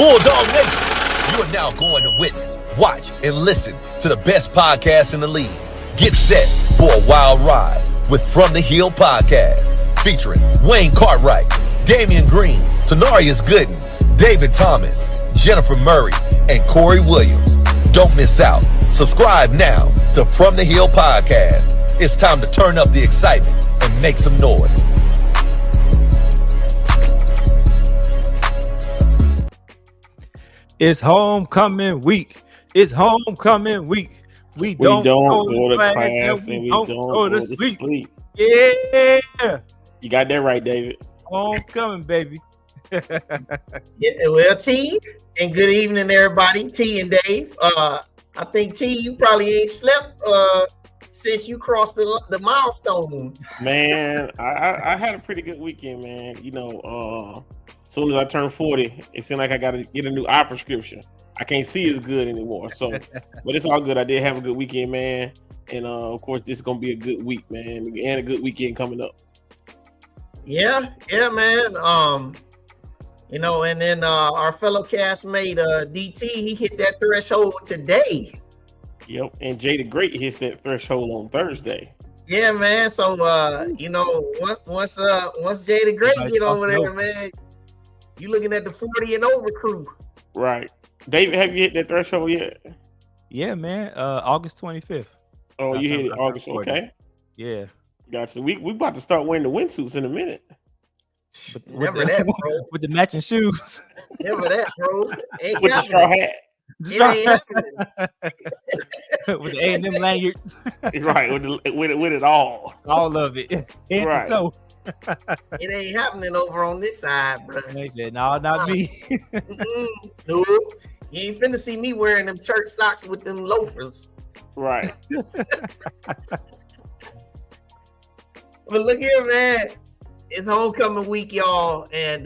Bulldog Nation, you are now going to witness, watch, and listen to the best podcast in the league. Get set for a wild ride with From the Hill Podcast, featuring Wayne Cartwright, Damian Green, Tanarius Gooden, David Thomas, Jennifer Murray, and Corey Williams. Don't miss out. Subscribe now to From the Hill Podcast. It's time to turn up the excitement and make some noise. It's homecoming week. It's homecoming week. We don't go to class and we don't go to sleep. Yeah. You got that right, David. Homecoming, baby. Yeah, well, T, and good evening, everybody. T and Dave. I think, T, you probably ain't slept since you crossed the milestone. Man, I had a pretty good weekend, man. You know, as soon as I turned 40, it seemed like I got to get a new eye prescription. I can't see as good anymore. So, but it's all good. I did have a good weekend, man. And of course, this is gonna be a good week, man, and a good weekend coming up. Yeah, man. You know, and then our fellow castmate DT, he hit that threshold today. Yep, and Jay the Great hits that threshold on Thursday. Yeah, man. So you know, once Jay the Great get over there, man, you looking at the 40 and over crew. Right. David, have you hit that threshold yet? Yeah, man. August 25th. Oh, you hit it August, okay. Yeah. Gotcha. We about to start wearing the windsuits in a minute. Never that, bro. With the matching shoes. Never that, bro. Ain't with the straw hat. It ain't happening. With the A&M lanyards. Right, with it all. All of it. Head right. to toe. It ain't happening over on this side, bro. They said, no, not me. No, you ain't finna see me wearing them church socks with them loafers. Right. But look here, man. It's homecoming week, y'all, and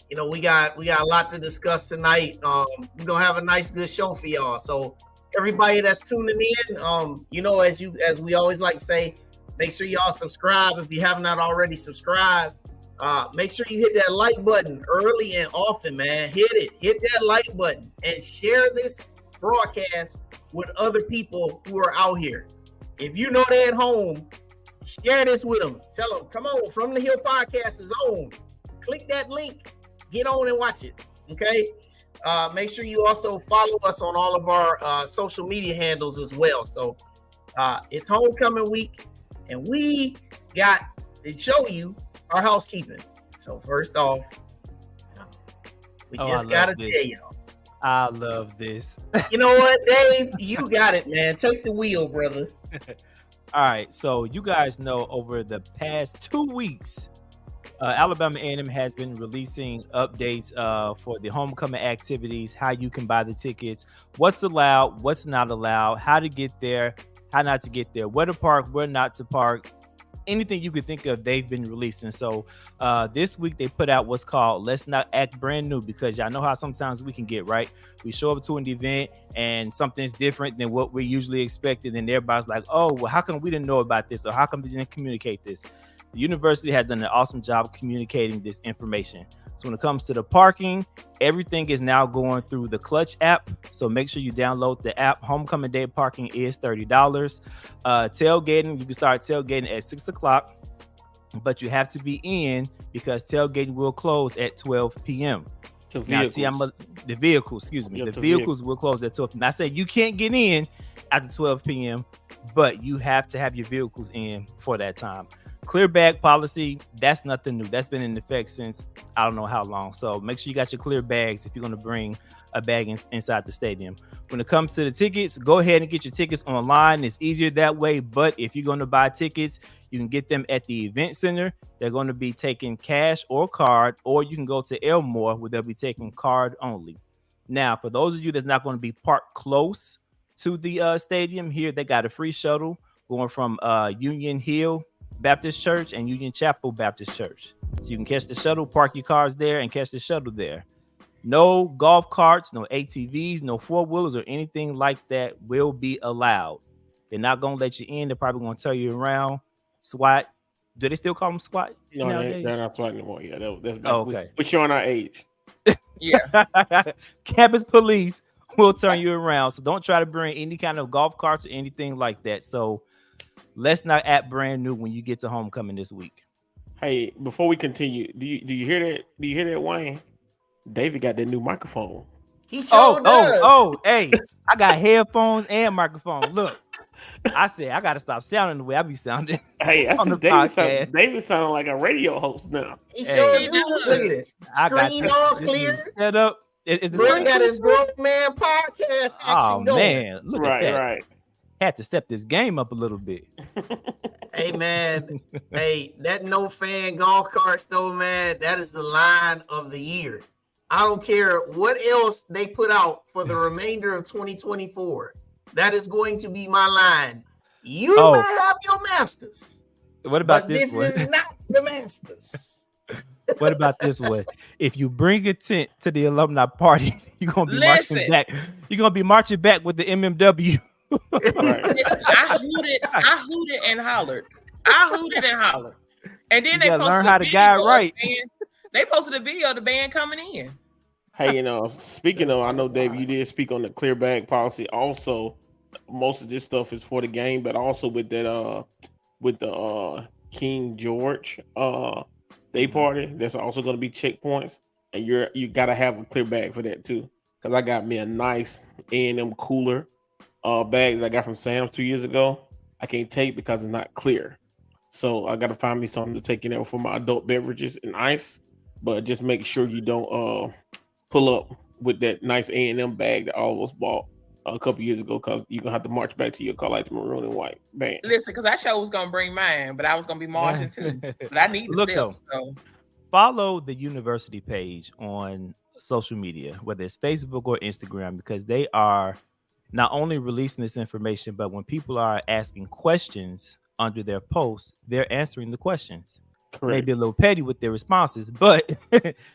you know we got a lot to discuss tonight. We're gonna have a nice, good show for y'all. So everybody that's tuning in, you know, as we always like to say, make sure y'all subscribe if you have not already subscribed. Make sure you hit that like button early and often, man. Hit that like button and share this broadcast with other people who are out here. If you know they're at home, share this with them. Tell them, come on, From the Hill Podcast is on. Click that link. Get on and watch it. Okay. Make sure you also follow us on all of our social media handles as well. So it's homecoming week, and we got to show you our housekeeping. So first off, we just gotta tell y'all. I love this. You know what, Dave? You got it, man. Take the wheel, brother. All right, so you guys know over the past 2 weeks, Alabama A&M has been releasing updates for the homecoming activities, how you can buy the tickets, what's allowed, what's not allowed, how to get there, how not to get there, where to park, where not to park. Anything you could think of, they've been releasing. So this week they put out what's called Let's Not Act Brand New, because y'all know how sometimes we can get, right? We show up to an event and something's different than what we usually expected, and everybody's like, oh, well, how come we didn't know about this, or how come they didn't communicate this? The university has done an awesome job communicating this information. So when it comes to the parking, everything is now going through the Clutch app. So make sure you download the app. Homecoming day parking is $30. Tailgating, you can start tailgating at 6 o'clock, but you have to be in because tailgating will close at 12 p.m. The vehicles will close at 12. Now, I say you can't get in after 12 p.m., but you have to have your vehicles in for that time. Clear bag policy, that's nothing new. That's been in effect since I don't know how long. So make sure you got your clear bags if you're going to bring a bag inside the stadium. When it comes to the tickets, go ahead and get your tickets online. It's easier that way. But if you're going to buy tickets, you can get them at the event center. They're going to be taking cash or card, or you can go to Elmore where they'll be taking card only. Now, for those of you that's not going to be parked close to the stadium here, they got a free shuttle going from Union Hill Baptist Church and Union Chapel Baptist Church. So you can catch the shuttle, park your cars there, and catch the shuttle there. No golf carts, no ATVs, no four-wheelers or anything like that will be allowed. They're not going to let you in. They're probably going to turn you around. SWAT. Do they still call them SWAT? No, they're not SWAT anymore. Yeah, that's okay. We're showing our age. Yeah. Campus police will turn you around. So don't try to bring any kind of golf carts or anything like that. So let's not act brand new when you get to homecoming this week. Hey, before we continue, do you hear that? Do you hear that, Wayne? David got that new microphone. He sure does. Hey, I got headphones and microphone. Look, I said I gotta stop sounding the way I be sounding. Hey, I on said David sounding like a radio host now. He sure do. Look at this. Screen all clear. Set up. Is the Bro got his grown man podcast action going. Man, look at that. Right. Had to step this game up a little bit. Hey man, that no fan golf carts though, man, that is the line of the year. I don't care what else they put out for the remainder of 2024. That is going to be my line. You may have your Masters. What about but this one? This is not the Masters. What about this one? If you bring a tent to the alumni party, you're gonna be marching back. You're gonna be marching back with the MMW. Right. I hooted and hollered. And then they posted learn how to guide right. They posted a video of the band coming in. Hey, speaking of, I know, Dave, you did speak on the clear bag policy. Also, most of this stuff is for the game, but also with that, with the King George day party, there's also going to be checkpoints, and you got to have a clear bag for that too. Because I got me a nice A&M cooler bag that I got from Sam's 2 years ago. I can't take because it's not clear, so I got to find me something to take in there for my adult beverages and ice. But just make sure you don't pull up with that nice A&M bag that all of us bought a couple years ago, because you're gonna have to march back to your car like the maroon and white band. Listen, because I sure was gonna bring mine, but I was gonna be marching too. But I need the steps. So follow the university page on social media, whether it's Facebook or Instagram, because they are not only releasing this information, but when people are asking questions under their posts, they're answering the questions. Correct. Maybe a little petty with their responses, but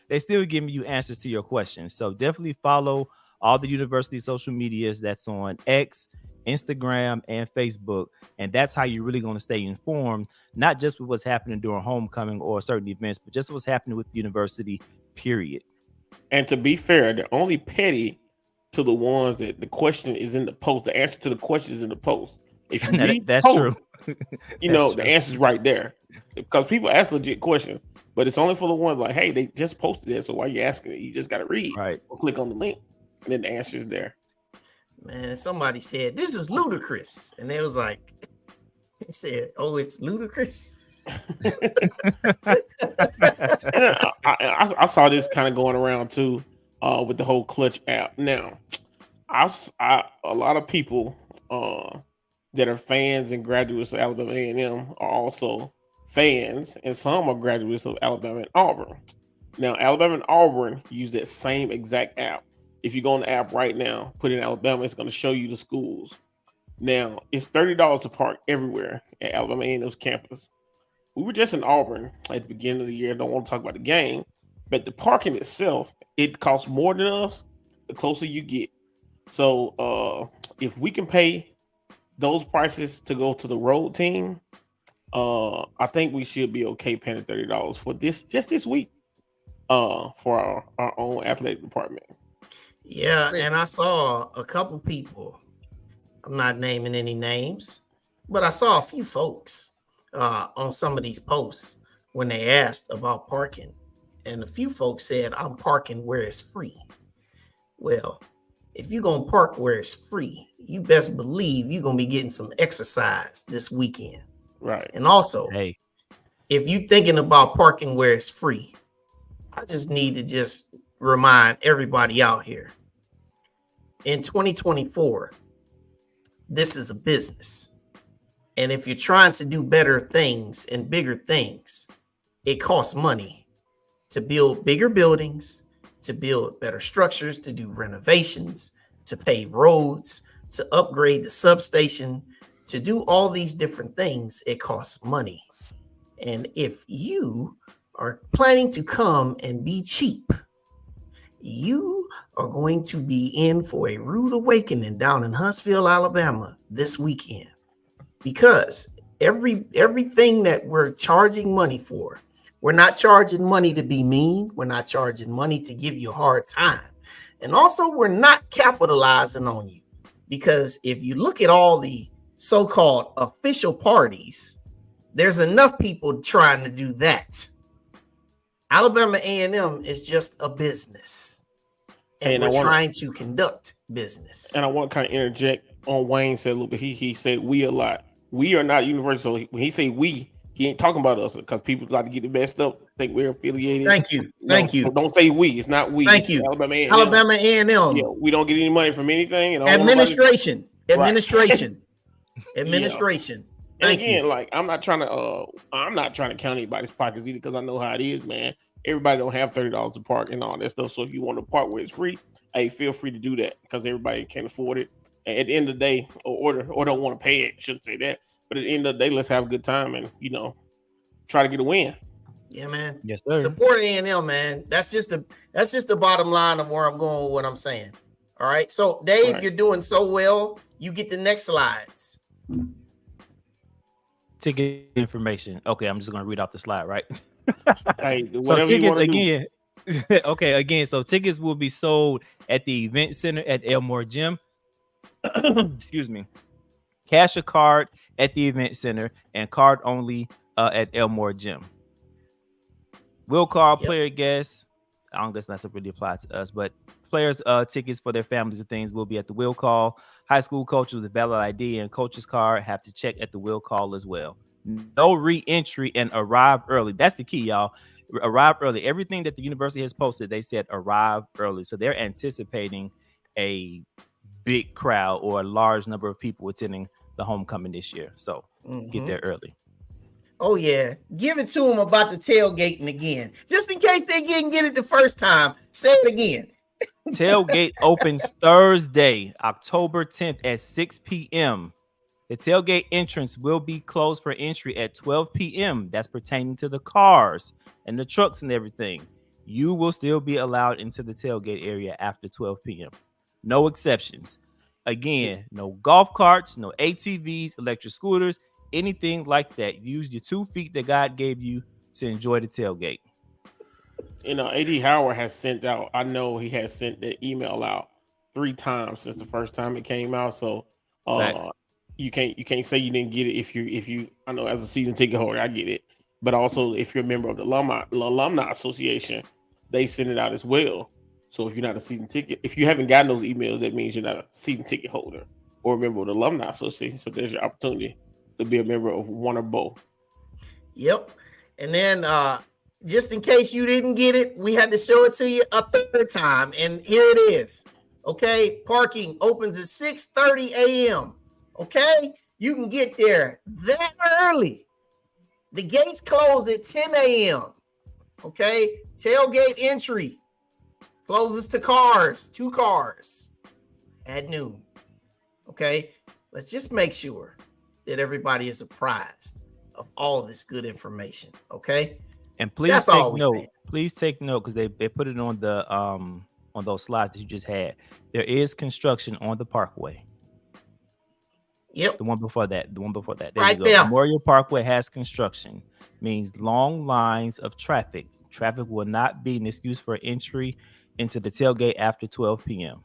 they still giving you answers to your questions. So definitely follow all the university social medias that's on X, Instagram, and Facebook. And that's how you're really going to stay informed, not just with what's happening during homecoming or certain events, but just what's happening with the university, period. And to be fair, they're only petty to the ones that the question is in the post. The answer to the question is in the post. If you read that's post, true. The answer's right there. Because people ask legit questions, but it's only for the ones like, hey, they just posted it, so why are you asking it? You just got to read. Right. Or click on the link, and then the answer is there. Man, somebody said, this is ludicrous. And they was like, they said, oh, it's ludicrous. I saw this kind of going around too with the whole Clutch app. Now, a lot of people that are fans and graduates of Alabama A&M are also fans, and some are graduates of Alabama and Auburn. Now, Alabama and Auburn use that same exact app. If you go on the app right now, put in Alabama, it's going to show you the schools. Now, it's $30 to park everywhere at Alabama A&M's campus. We were just in Auburn at the beginning of the year. Don't want to talk about the game, but the parking itself, it costs more than us the closer you get. So if we can pay those prices to go to the road team, I think we should be okay paying $30 for this week for our own athletic department. Yeah, and I saw a couple people, I'm not naming any names, but I saw a few folks on some of these posts when they asked about parking, and a few folks said, I'm parking where it's free. Well, if you're going to park where it's free, you best believe you're going to be getting some exercise this weekend. Right. And also, if you're thinking about parking where it's free, I just need to just remind everybody out here, in 2024, this is a business. And if you're trying to do better things and bigger things, it costs money to build bigger buildings, to build better structures, to do renovations, to pave roads, to upgrade the substation, to do all these different things. It costs money. And if you are planning to come and be cheap, you are going to be in for a rude awakening down in Huntsville, Alabama this weekend, because everything that we're charging money for, We're not charging money to be mean. We're not charging money to give you a hard time. And also, we're not capitalizing on you, because if you look at all the so-called official parties, there's enough people trying to do that. Alabama A&M is just a business, and we're trying to conduct business. And I want to kind of interject on Wayne said a little bit. He said we a lot. We are not university. So when he say we, he ain't talking about us, because people like to get the best up, think we're affiliated. Thank you. Thank you. So don't say we. It's not we. Thank you. Alabama A&M. Alabama A&M. Yeah, we don't get any money from anything. And Administration. Right. Administration. And again, like I'm not trying to count anybody's pockets either, because I know how it is, man. Everybody don't have $30 to park and all that stuff. So if you want to park where it's free, hey, feel free to do that, because everybody can't afford it. And at the end of the day, or don't want to pay it. Shouldn't say that, but at the end of the day, let's have a good time and try to get a win. Yeah, man. Yes, sir. Support A&M, man. That's just the bottom line of where I'm going with what I'm saying. All right. So, Dave, You're doing so well. You get the next slides. Ticket information. Okay, I'm just gonna read off the slide, right? Hey, so tickets again. Okay, again. So tickets will be sold at the event center at Elmore Gym. Excuse me. Cash a card at the event center and card only at Elmore Gym. Will call player guests. I don't guess that's really apply to us, but players' tickets for their families and things will be at the will call. High school coaches with valid ID and coach's card have to check at the will call as well. No re-entry and arrive early. That's the key, y'all. Arrive early. Everything that the university has posted, they said arrive early. So they're anticipating a big crowd or a large number of people attending the homecoming this year. So get there early. Oh, yeah. Give it to them about the tailgating again. Just in case they didn't get it the first time, say it again. Tailgate opens Thursday, October 10th at 6 p.m. The tailgate entrance will be closed for entry at 12 p.m. That's pertaining to the cars and the trucks and everything. You will still be allowed into the tailgate area after 12 p.m. No exceptions. Again, no golf carts, no ATVs, electric scooters, anything like that. Use your 2 feet that God gave you to enjoy the tailgate. A.D. Howard has sent out, I know he has sent the email out 3 times since the first time it came out. So you can't say you didn't get it if you I know as a season ticket holder, I get it. But also if you're a member of the alumni association, they send it out as well. So if you're not a season ticket, if you haven't gotten those emails, that means you're not a season ticket holder or a member of the alumni association. So there's your opportunity to be a member of one or both. Yep. And then just in case you didn't get it, we had to show it to you a third time. And here it is. Okay. Parking opens at 6:30 a.m. Okay. You can get there that early. The gates close at 10 a.m. Okay. Tailgate entry closes to cars, 2 cars at noon. Okay. Let's just make sure that everybody is apprised of all this good information. Okay. And please take note. Please take note, because they put it on the on those slides that you just had. There is construction on the parkway. Yep. The one before that. There right you go. there. Memorial Parkway has construction. Means long lines of traffic. Traffic will not be an excuse for entry into the tailgate after 12 p.m.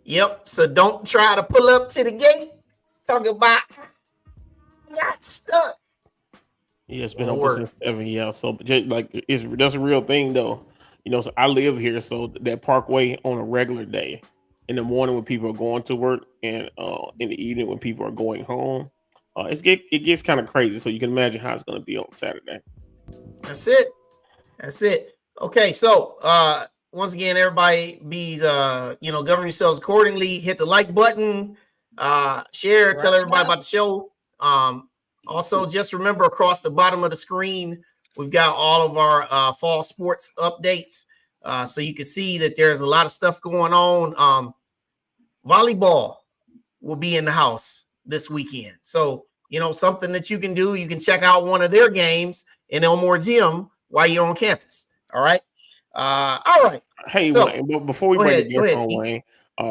Yep. So don't try to pull up to the gate. Talk about got stuck. Yeah, it's been open since 7 years. So just like that's a real thing though. So I live here, so that parkway on a regular day, in the morning when people are going to work, and in the evening when people are going home, it gets kind of crazy. So you can imagine how it's going to be on Saturday. That's it. Okay, so once again, everybody be govern yourselves accordingly. Hit the like button, share, tell everybody about the show. Also, just remember, across the bottom of the screen, we've got all of our fall sports updates. So you can see that there's a lot of stuff going on. Volleyball will be in the house this weekend. So, something that you can do, you can check out one of their games in Elmore Gym while you're on campus. All right. All right. Hey, so, Wayne, before we break the game on Wayne,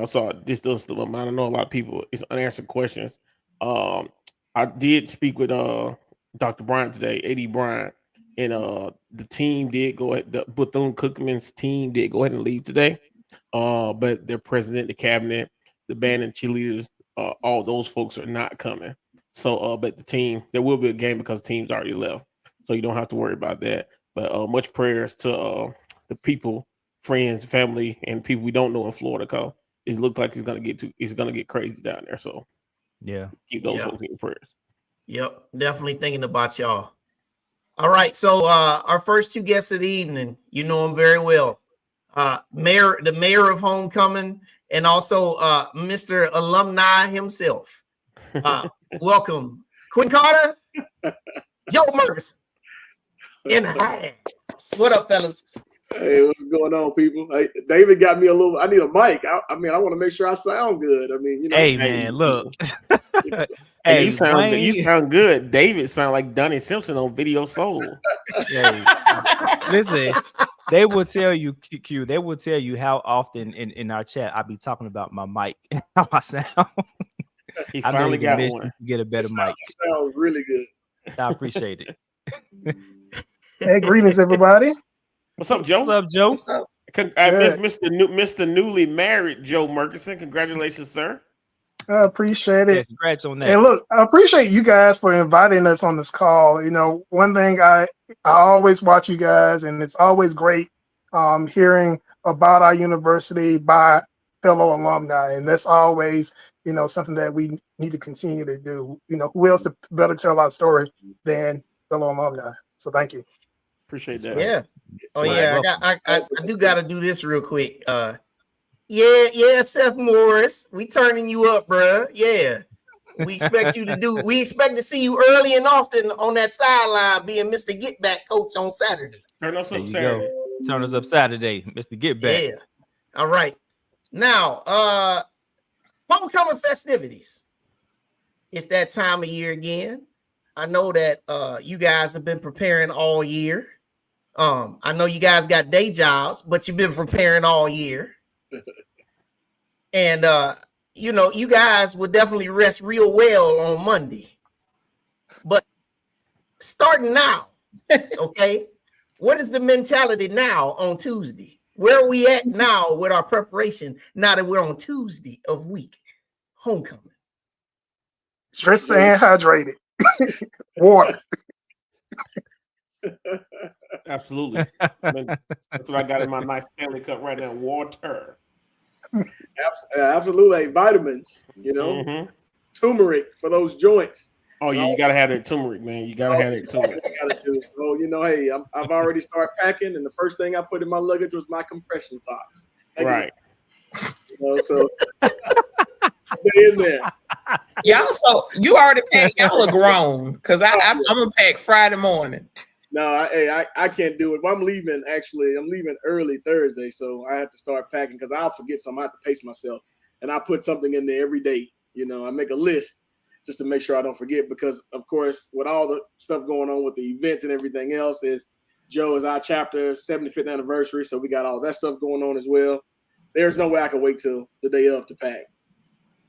so this does, I know a lot of people, it's unanswered questions. I did speak with Dr. Bryant today, AD Bryant, and the team did go ahead. The Bethune-Cookman's team did go ahead and leave today. But their president, the cabinet, the band and cheerleaders, all those folks are not coming. So, but the team, there will be a game because the team's already left, so you don't have to worry about that. But much prayers to the people, friends, family, and people we don't know in Florida. Cause it looks like it's gonna get crazy down there. So, yeah, keep those folks in your prayers. Yep, definitely thinking about y'all. All right, so our first two guests of the evening, you know them very well. The mayor of Homecoming, and also Mr. Alumni himself. Welcome, Quentin Carter, Joe Merkerson. In the house. What up, fellas? Hey, what's going on, people? Hey, David got me a little. I need a mic. I want to make sure I sound good. I mean, Hey, man, look. Hey, you sound good. David sound like Donnie Simpson on Video Soul. Hey, listen, they will tell you, Q. They will tell you how often in our chat I be talking about my mic and how I sound. He finally got one. To get a better mic. Sounds really good. I appreciate it. Hey, greetings, everybody. What's up, Joe? What's up, Joe? What's up? Mr. Newly married Joe Merkerson. Congratulations, sir. I appreciate it. Yeah, congrats on that. And look, I appreciate you guys for inviting us on this call. You know, one thing I always watch you guys, and it's always great hearing about our university by fellow alumni, and that's always, you know, something that we need to continue to do. You know, who else to better tell our story than fellow alumni? So thank you. Appreciate that. Yeah. Oh yeah, I do got to do this real quick. Yeah, Seth Morris, we turning you up, bro. Yeah, we expect you to do. We expect to see you early and often on that sideline, being Mr. Get Back coach on Saturday. Turn us up Saturday. Turn us up Saturday, Mr. Get Back. Yeah. All right. Now, homecoming festivities. It's that time of year again. I know that you guys have been preparing all year. I know you guys got day jobs, but you've been preparing all year. And you know, you guys will definitely rest real well on Monday. But starting now, okay, what is the mentality now on Tuesday? Where are we at now with our preparation now that we're on Tuesday of week? Homecoming. Dressed and hydrated. Water. Absolutely. That's what I got in my nice Stanley Cup right now. Water. Absolutely. Vitamins, you know, turmeric for those joints. Oh, yeah, you got to have that turmeric, man. You got to have that turmeric. So, you know, hey, I've already started packing, and the first thing I put in my luggage was my compression socks. Right. You know, so they're in there. Y'all, so you already packed. Y'all are grown because I'm gonna pack Friday morning. No, I can't do it. Well, I'm leaving early Thursday, so I have to start packing because I'll forget something. I have to pace myself, and I put something in there every day. You know, I make a list just to make sure I don't forget because, of course, with all the stuff going on with the events and everything else, Joe is our chapter 75th anniversary, so we got all that stuff going on as well. There's no way I can wait till the day of to pack.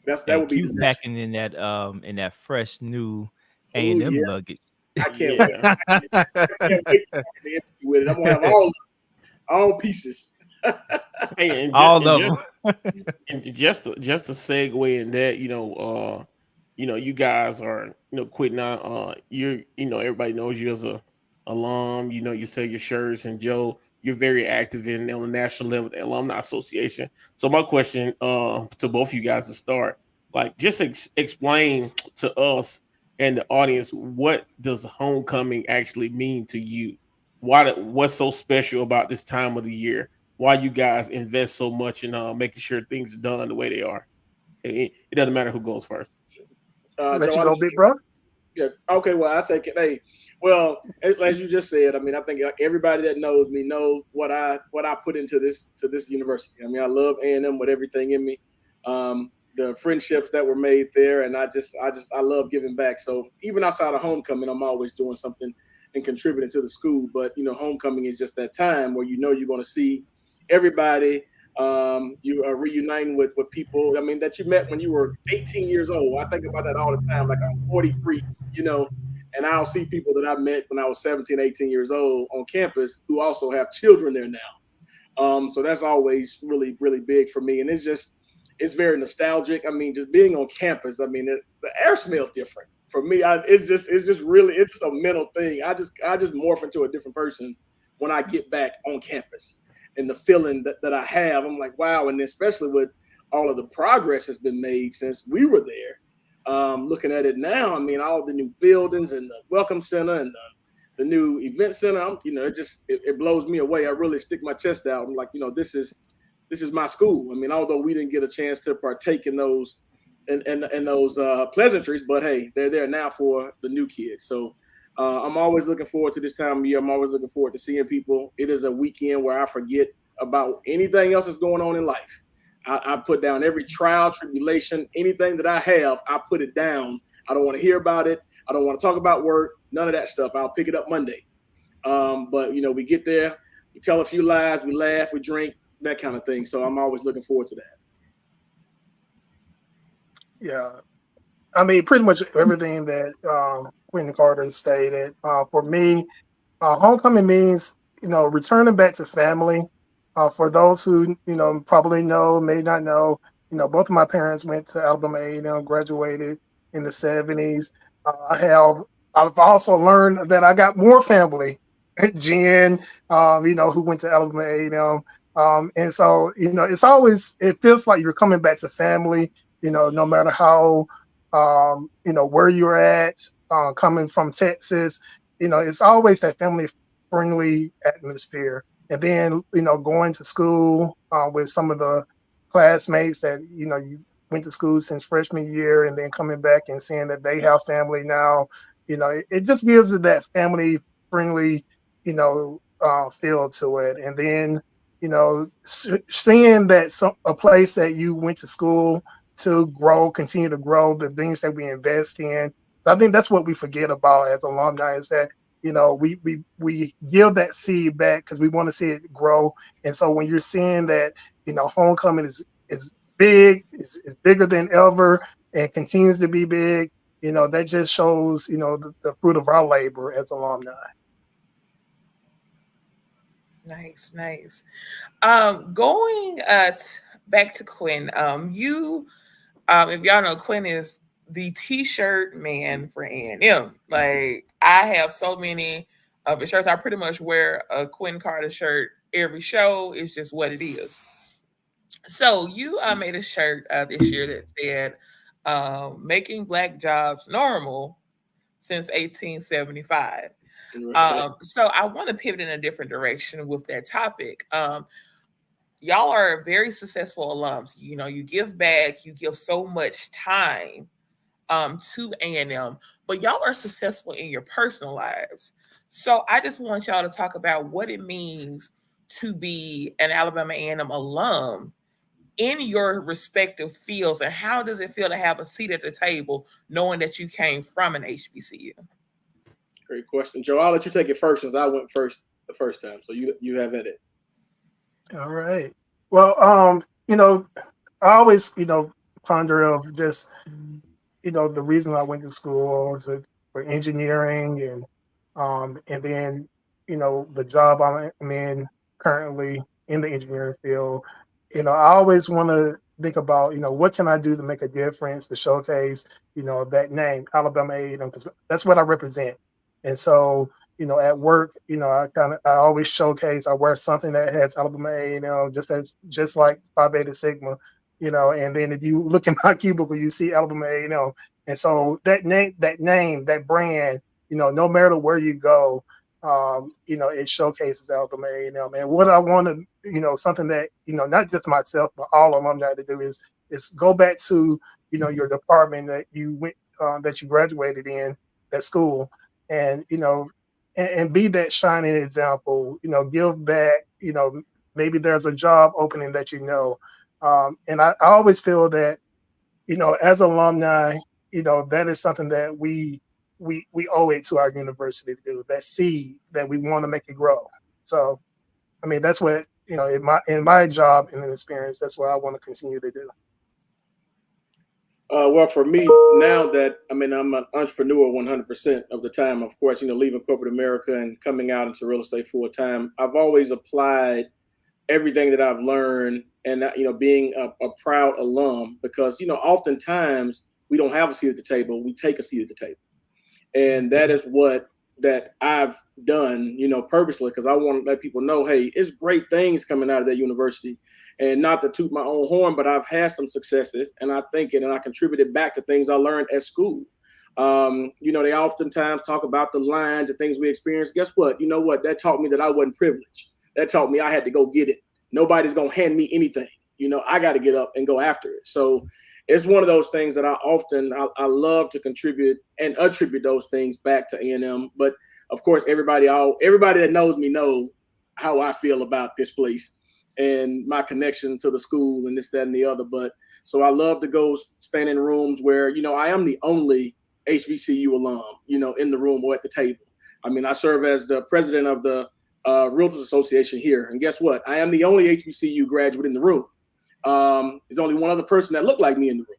That would be you packing in that fresh new A&M luggage. I can't wait. I can't wait to be empty with it. I'm gonna have all pieces. Hey, all of them. And just to segue in that, you guys are, Quentin. Everybody knows you as a alum. You know, you sell your shirts, and Joe, you're very active on the national level, the Alumni Association. So my question to both of you guys to start, like, just explain to us and the audience, what does homecoming actually mean to you? What's so special about this time of the year? Why you guys invest so much in making sure things are done the way they are? It doesn't matter who goes first. Let you go, big bro. Yeah. Okay. Well, I'll take it. Hey, well, as you just said, I mean, I think everybody that knows me knows what I put into this university. I mean, I love A&M with everything in me. The friendships that were made there, and I love giving back. So even outside of homecoming, I'm always doing something and contributing to the school. But homecoming is just that time where you're going to see everybody. You are reuniting with people, I mean, that you met when you were 18 years old. I think about that all the time. Like, I'm 43, And I'll see people that I met when I was 17, 18 years old on campus who also have children there now. So that's always really, really big for me. And it's very nostalgic. I mean, just being on campus, I mean, the air smells different for me. It's just a mental thing. I just morph into a different person when I get back on campus, and the feeling that I have, I'm like, wow. And especially with all of the progress that's been made since we were there. Looking at it now, I mean, all the new buildings and the welcome center and the new event center, it blows me away. I really stick my chest out. I'm like, this is my school. I mean, although we didn't get a chance to partake in those those pleasantries, but hey, they're there now for the new kids. So I'm always looking forward to this time of year. I'm always looking forward to seeing people. It is a weekend where I forget about anything else that's going on in life. I put down every trial, tribulation, anything that I have, I put it down. I don't want to hear about it. I don't want to talk about work, none of that stuff. I'll pick it up Monday. But, we get there, we tell a few lies, we laugh, we drink, that kind of thing. So I'm always looking forward to that. Yeah. I mean, pretty much everything that Quentin Carter stated. For me, homecoming means, returning back to family. For those who, probably know, may not know, both of my parents went to Alabama A&M, graduated in the 70s. I've also learned that I got more family, Jen, who went to Alabama A&M. And so, it feels like you're coming back to family, no matter how, where you're at, coming from Texas, it's always that family friendly atmosphere. And then, going to school with some of the classmates that, you went to school since freshman year, and then coming back and seeing that they have family now, it just gives it that family friendly, feel to it. And then, seeing that a place that you went to school to grow, continue to grow, the things that we invest in. I think that's what we forget about as alumni, is that we give that seed back because we want to see it grow. And so when you're seeing that, homecoming is big, is bigger than ever, and continues to be big, that just shows, the fruit of our labor as alumni. Nice. Going back to Quinn, if y'all know, Quinn is the t-shirt man for A&M. Like, I have so many of his shirts. I pretty much wear a Quinn Carter shirt every show. It's just what it is. So you made a shirt this year that said, making Black jobs normal since 1875. So I want to pivot in a different direction with that topic. Y'all are very successful alums. You give back, you give so much time to A&M, but y'all are successful in your personal lives. So I just want y'all to talk about what it means to be an Alabama A&M alum in your respective fields, and how does it feel to have a seat at the table knowing that you came from an HBCU? Great question, Joe. I'll let you take it first, since I went first the first time. So you have at it. All right. Well, I always, ponder of just, the reason I went to school was for engineering, and then, the job I'm in currently in the engineering field. I always want to think about, what can I do to make a difference, to showcase, that name, Alabama A&M, because that's what I represent. And so, at work, I always showcase, I wear something that has Alabama A&M, just like Phi Beta Sigma, and then if you look in my cubicle, you see Alabama A&M. And so that name, that brand, no matter where you go, it showcases Alabama A&M. And what I want to, something that, not just myself, but all alumni to do is go back to, your department that you went, that you graduated in, that school, and, and be that shining example, give back, maybe there's a job opening that, and I always feel that, as alumni, that is something that we owe it to our university to do, that seed that we want to make it grow. So, I mean, that's what, in my job and experience, that's what I want to continue to do. Well, for me, now that I'm an entrepreneur 100% of the time, of course, leaving corporate America and coming out into real estate full time, I've always applied everything that I've learned and, being a proud alum because, oftentimes we don't have a seat at the table. We take a seat at the table. And that is what that I've done, purposely, because I want to let people know, hey, it's great things coming out of that university. And not to toot my own horn, but I've had some successes, and I think it, and I contributed back to things I learned at school. They oftentimes talk about the lines and things we experienced. Guess what? You know what? That taught me that I wasn't privileged. That taught me I had to go get it. Nobody's going to hand me anything. I got to get up and go after it. So it's one of those things that I love to contribute and attribute those things back to A&M. But of course, everybody that knows me know how I feel about this place and my connection to the school and this, that, and the other. But so I love to go stand in rooms where, I am the only HBCU alum, in the room or at the table. I mean, I serve as the president of the Realtors Association here. And guess what? I am the only HBCU graduate in the room. There's only one other person that looked like me in the room.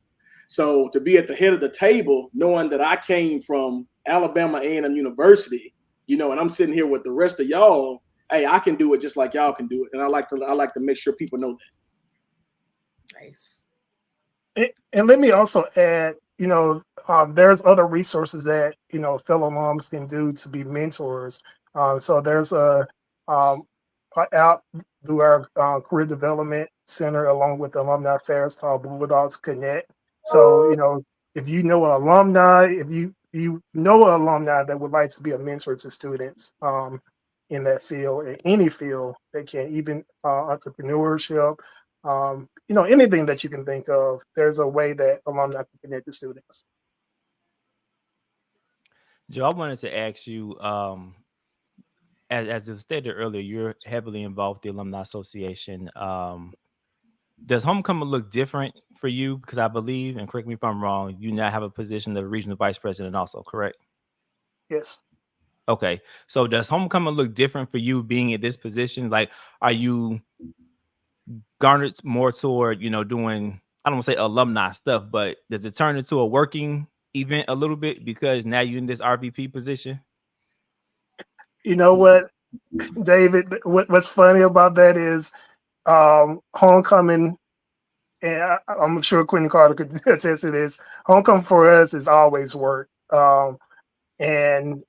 So to be at the head of the table, knowing that I came from Alabama A&M University, and I'm sitting here with the rest of y'all, hey, I can do it just like y'all can do it. And I like to make sure people know that. Nice. And let me also add, there's other resources that, fellow alums can do to be mentors. So there's out through our career development center, along with the alumni affairs, called Bulldogs Connect. So, if you know an alumni, if you know an alumni that would like to be a mentor to students in that field, in any field, they can, even entrepreneurship, anything that you can think of, there's a way that alumni can connect to students. Joe, I wanted to ask you, as was stated earlier, you're heavily involved with the Alumni Association. Does homecoming look different for you? Because I believe, and correct me if I'm wrong, you now have a position of regional vice president also, correct? Yes. Okay. So does homecoming look different for you being in this position? Like, are you garnered more toward, doing, I don't want to say alumni stuff, but does it turn into a working event a little bit because now you're in this RVP position? You know what, David, what's funny about that is homecoming, and I'm sure Quentin Carter could attest to this, homecoming for us is always work. And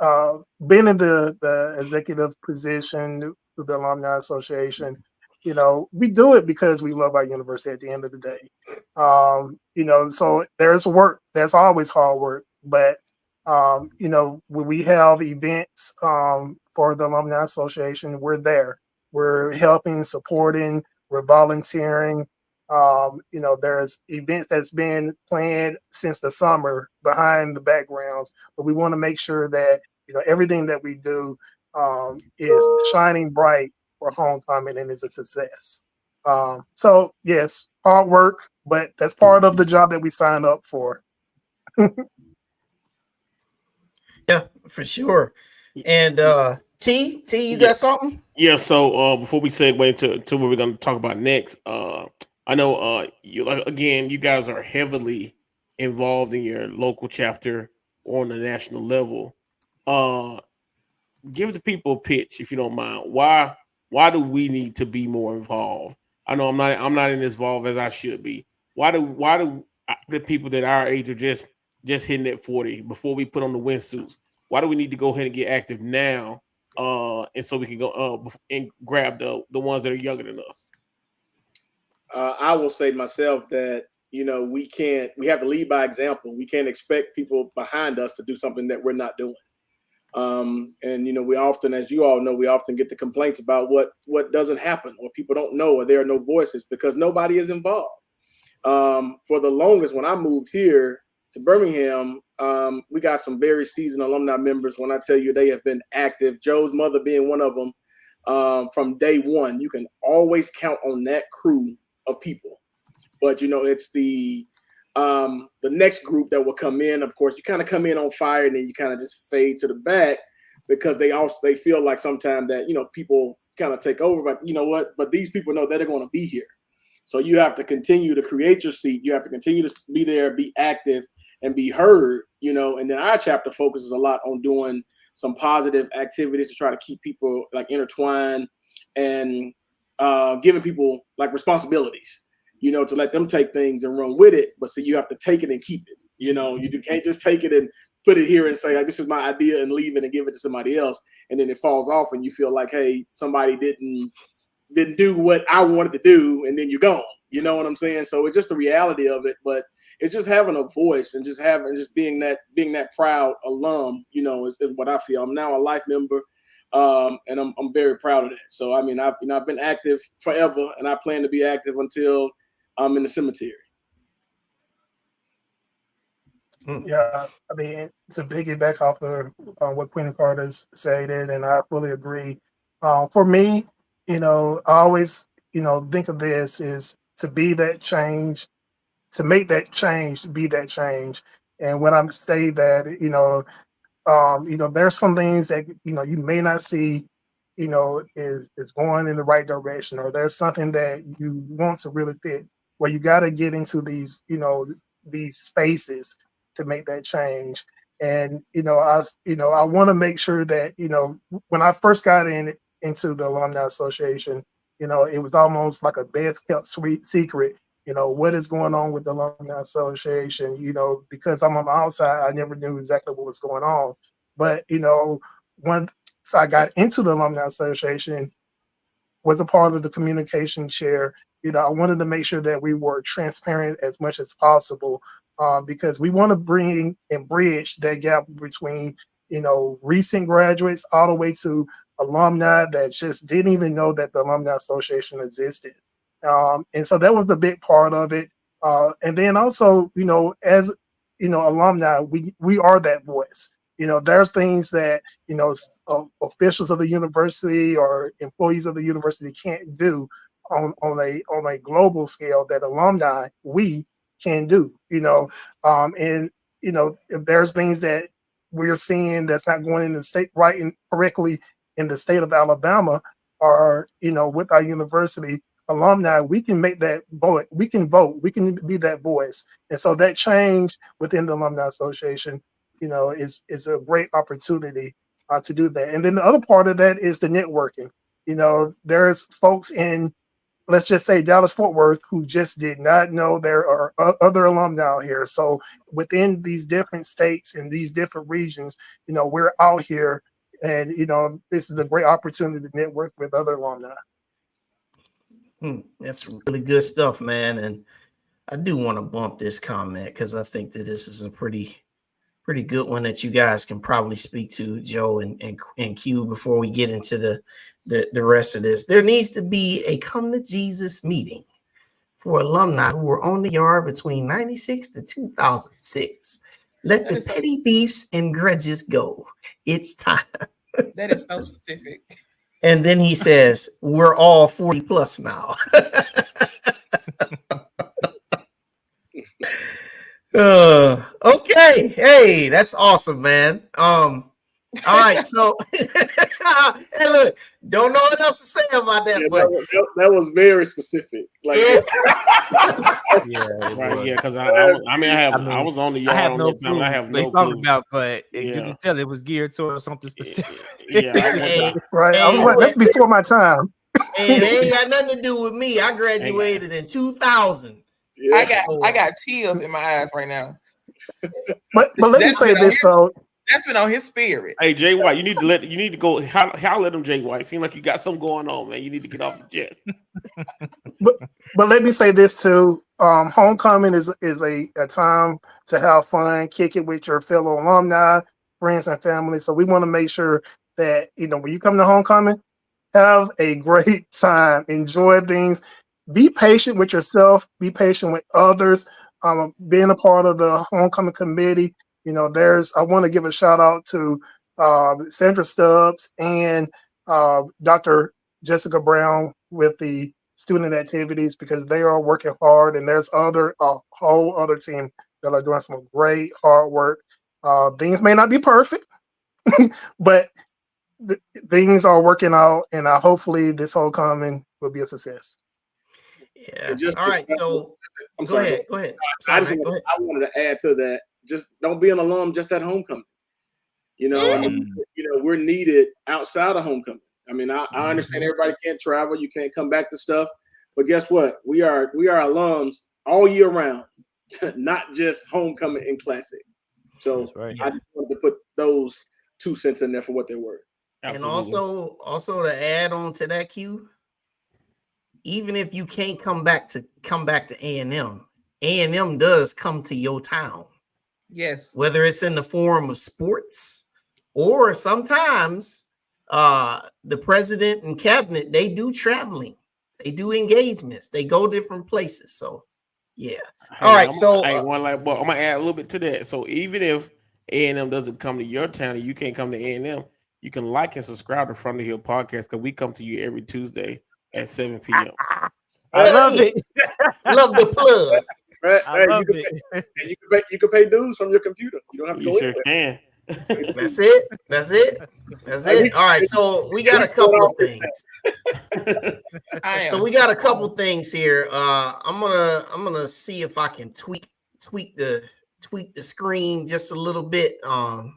being in the executive position through the Alumni Association, we do it because we love our university at the end of the day. So there's work. There's always hard work. But, when we have events for the Alumni Association, we're there. We're helping, supporting, we're volunteering. There's events that's been planned since the summer behind the backgrounds, but we want to make sure that, everything that we do is shining bright for homecoming and is a success. So yes, hard work, but that's part of the job that we signed up for. Yeah, for sure. And T, you got something? Yeah. So before we segue to what we're going to talk about next, I know you guys are heavily involved in your local chapter on the national level. Give the people a pitch, if you don't mind. Why do we need to be more involved? I know I'm not as involved as I should be. Why do the people that our age are just hitting at 40 before we put on the windsuits? Why do we need to go ahead and get active now? And so we can go and grab the ones that are younger than us. I will say myself that, we have to lead by example. We can't expect people behind us to do something that we're not doing. We often, as you all know, we often get the complaints about what doesn't happen, or people don't know, or there are no voices because nobody is involved. For the longest, when I moved here to Birmingham, we got some very seasoned alumni members. When I tell you they have been active, Joe's mother being one of them, from day one. You can always count on that crew of people. But it's the next group that will come in. Of course, you kind of come in on fire and then you kind of just fade to the back because they feel like sometimes that people kind of take over. But you know what? But these people know that they're going to be here. So you have to continue to create your seat. You have to continue to be there, be active, and be heard, you know. And then our chapter focuses a lot on doing some positive activities to try to keep people like intertwined and giving people like responsibilities, you know, to let them take things and run with it. But so you have to take it and keep it. You know, you can't just take it and put it here and say, like, this is my idea and leave it and give it to somebody else. And then it falls off and you feel like, hey, somebody didn't do what I wanted to do, and then you're gone. You know what I'm saying? So it's just the reality of it, but it's just having a voice and just being that proud alum, you know, is what I feel. I'm now a life member, and I'm very proud of that. So I mean, I've been active forever, and I plan to be active until I'm in the cemetery. Yeah, I mean, to piggyback off of what Quentin Carter's said, and I fully agree. For me, you know, I always, you know, think of this is to be that change, to make that change, to be that change. And when I say that, you know, there's some things that, you know, you may not see, you know, is going in the right direction, or there's something that you want to really fit, where you got to get into these, you know, these spaces to make that change. And, you know, I want to make sure that, you know, when I first got into the Alumni Association, you know, it was almost like a best kept sweet secret, you know, what is going on with the Alumni Association, you know, because I'm on the outside, I never knew exactly what was going on. But, you know, once I got into the Alumni Association, was a part of the communication chair, you know, I wanted to make sure that we were transparent as much as possible, because we want to bring and bridge that gap between, you know, recent graduates all the way to alumni that just didn't even know that the Alumni Association existed. And so that was the big part of it. And then also, you know, as, you know, alumni, we are that voice. You know, there's things that, you know, officials of the university or employees of the university can't do on a global scale that alumni, we can do, you know. And, you know, if there's things that we're seeing that's not going in the state right and correctly in the state of Alabama, or, you know, with our university alumni, we can make that vote. We can vote. We can be that voice. And so that change within the Alumni Association, you know, is a great opportunity to do that. And then the other part of that is the networking. You know, there's folks in, let's just say, Dallas-Fort Worth, who just did not know there are other alumni out here. So within these different states and these different regions, you know, we're out here, and, you know, this is a great opportunity to network with other alumni. That's really good stuff, man. And I do want to bump this comment because I think that this is a pretty good one that you guys can probably speak to, Joe and Q, before we get into the rest of this. There needs to be a come to Jesus meeting for alumni who were on the yard between 96 to 2006. Let the petty beefs and grudges go. It's time. That is so specific. And then he says, we're all 40 plus now. Okay. Hey, that's awesome, man. All right, so hey, look, don't know what else to say about that, Yeah, but that was very specific. Like, Right, because I was on the yard. I have on no that time, clue. and I have what no he's talking clue. about, but you Yeah. can tell it was geared towards something specific. Yeah, hey, Right. I was like, that's before my time. hey, they ain't got nothing to do with me. I graduated in 2000. yeah. I got chills in my eyes right now. But let me say this though. That's been on his spirit. Hey, Jay White, you need to go. How let him, Jay White? Seem like you got something going on, man. You need to get off your chest. But let me say this too. Homecoming is a time to have fun, kick it with your fellow alumni, friends, and family. So we want to make sure that, you know, when you come to homecoming, have a great time, enjoy things, be patient with yourself, be patient with others. Being a part of the homecoming committee, you know, I want to give a shout out to Sandra Stubbs and Dr. Jessica Brown with the student activities, because they are working hard, and there's a whole other team that are doing some great hard work. Things may not be perfect, but things are working out, and hopefully this homecoming will be a success. Yeah. All right. So go ahead. I wanted to add to that. Just don't be an alum just at homecoming. You know, I mean, we're needed outside of homecoming. I mean, I understand everybody can't travel, you can't come back to stuff, but guess what? We are alums all year round, not just homecoming and classic. So I just wanted to put those 2 cents in there for what they're worth. Absolutely. And also to add on to that, Q, even if you can't come back to A&M does come to your town. Yes. Whether it's in the form of sports or sometimes the president and cabinet, they do traveling. They do engagements. They go different places. So, yeah. All right. I'm going to add a little bit to that. So even if A&M doesn't come to your town and you can't come to A&M, you can like and subscribe to From the Hill Podcast because we come to you every Tuesday at 7 p.m. I love it. Love the plug. Right? You can pay dues from your computer. You don't have to go sure can. That's it. All right, so we got a couple of things. Here. I'm gonna see if I can tweak the screen just a little bit. Nah,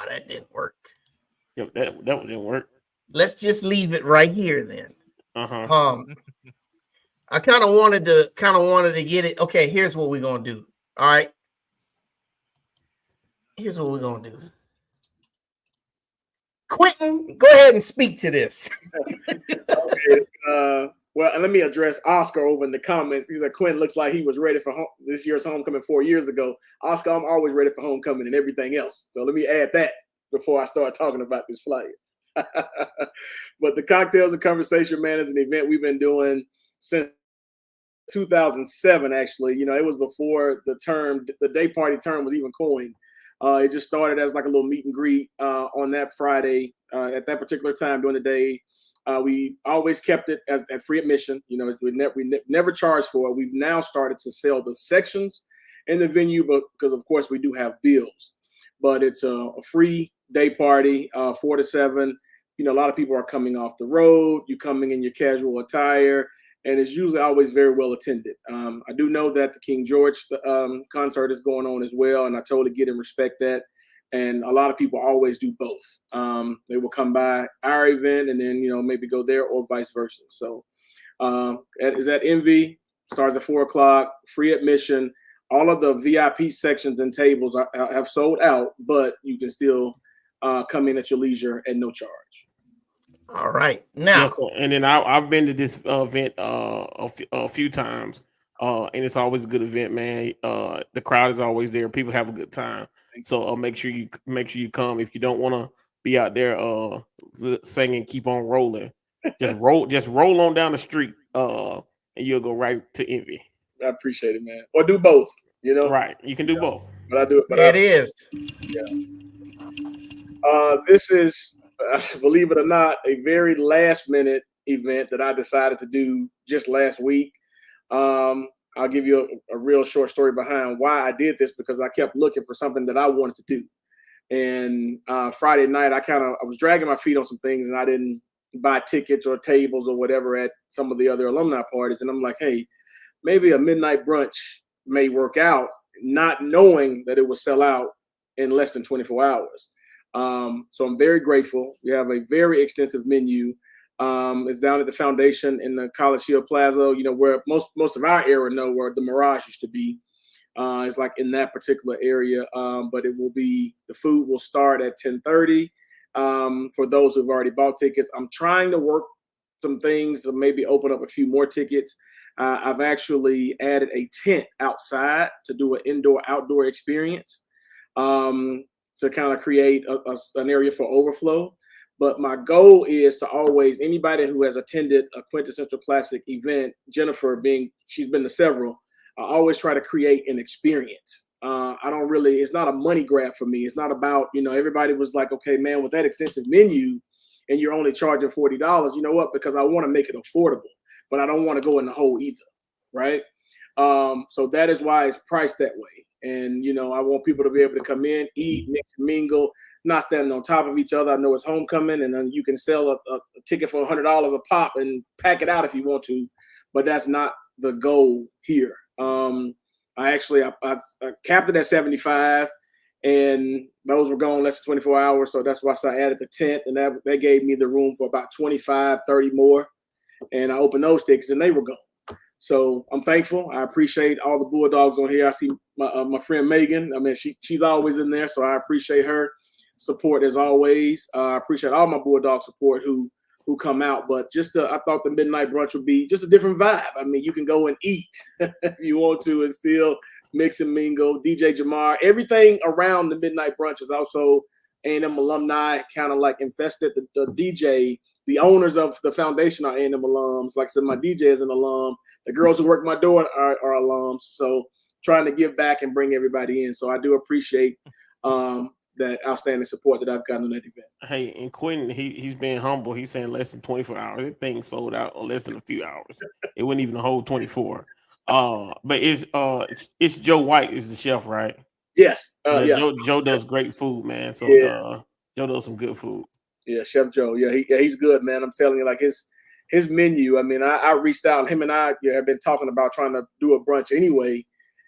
that didn't work. Yep, that didn't work. Let's just leave it right here then. I kind of wanted to get it. Okay, here's what we're gonna do. All right. Here's what we're gonna do. Quentin, go ahead and speak to this. Okay. Well, let me address Oscar over in the comments. He said Quentin looks like he was ready for this year's homecoming 4 years ago. Oscar, I'm always ready for homecoming and everything else. So let me add that before I start talking about this flyer. But the Cocktails and Conversation, man, is an event we've been doing since 2007. Actually, it was before the day party term was even coined. It just started as like a little meet and greet on that Friday. At that particular time during the day, we always kept it at free admission. We never charged for it. We've now started to sell the sections in the venue, because of course we do have bills. But it's a free day party, 4 to 7. A lot of people are coming off the road. You're coming in your casual attire, and it's usually always very well attended. I do know that the King George concert is going on as well, and I totally get and respect that. And a lot of people always do both. They will come by our event and then, maybe go there or vice versa. So is at Envy, starts at 4 o'clock, free admission. All of the VIP sections and tables have sold out, but you can still come in at your leisure at no charge. All right. Now, and then I've been to this event a few times, and it's always a good event, man. The crowd is always there. People have a good time. So make sure you come. If you don't want to be out there singing, keep on rolling. Just roll on down the street, and you'll go right to Envy. I appreciate it, man. Or do both. Right? You can do both. But I do it. But it is. Yeah. This is, believe it or not, a very last minute event that I decided to do just last week. I'll give you a real short story behind why I did this, because I kept looking for something that I wanted to do. And Friday night, I was dragging my feet on some things, and I didn't buy tickets or tables or whatever at some of the other alumni parties. And I'm like, hey, maybe a midnight brunch may work out, not knowing that it would sell out in less than 24 hours. So I'm very grateful. We have a very extensive menu. It's down at the foundation in the College Hill Plaza, where most of our area know where the Mirage used to be. It's like in that particular area. But the food will start at 10:30. For those who've already bought tickets, I'm trying to work some things to maybe open up a few more tickets. I've actually added a tent outside to do an indoor-outdoor experience to kind of create an area for overflow. But my goal is to always, anybody who has attended a Quintessential Classic event, Jennifer she's been to several, I always try to create an experience. It's not a money grab for me. It's not about, everybody was like, okay, man, with that extensive menu and you're only charging $40, you know what? Because I want to make it affordable, but I don't want to go in the hole either, right? So that is why it's priced that way. And, I want people to be able to come in, eat, mix, mingle, not standing on top of each other. I know it's homecoming, and then you can sell a ticket for $100 a pop and pack it out if you want to, but that's not the goal here. I capped it at 75, and those were gone less than 24 hours, so that's why I added the tent, and that gave me the room for about 25, 30 more, and I opened those tickets, and they were gone. So I'm thankful. I appreciate all the Bulldogs on here. I see my friend Megan. I mean, she's always in there, so I appreciate her support as always. I appreciate all my Bulldog support who come out. But I thought the midnight brunch would be just a different vibe. I mean, you can go and eat if you want to, and still mix and mingle. DJ Jamar, everything around the midnight brunch is also A&M alumni, kind of like infested. The DJ, the owners of the foundation are A&M alums. Like I said, my DJ is an alum. The girls who work my door are alums. So trying to give back and bring everybody in. So I do appreciate that outstanding support that I've gotten in that event. Hey, and Quentin, he's being humble. He's saying less than 24 hours. That thing sold out in less than a few hours. It wouldn't even hold 24. But it's Joe White is the chef, right? Yes. Yeah. Joe does great food, man. So Joe does some good food. Yeah, Chef Joe. Yeah, he's good, man. I'm telling you, like his menu. I mean, I reached out. Him and I have been talking about trying to do a brunch anyway,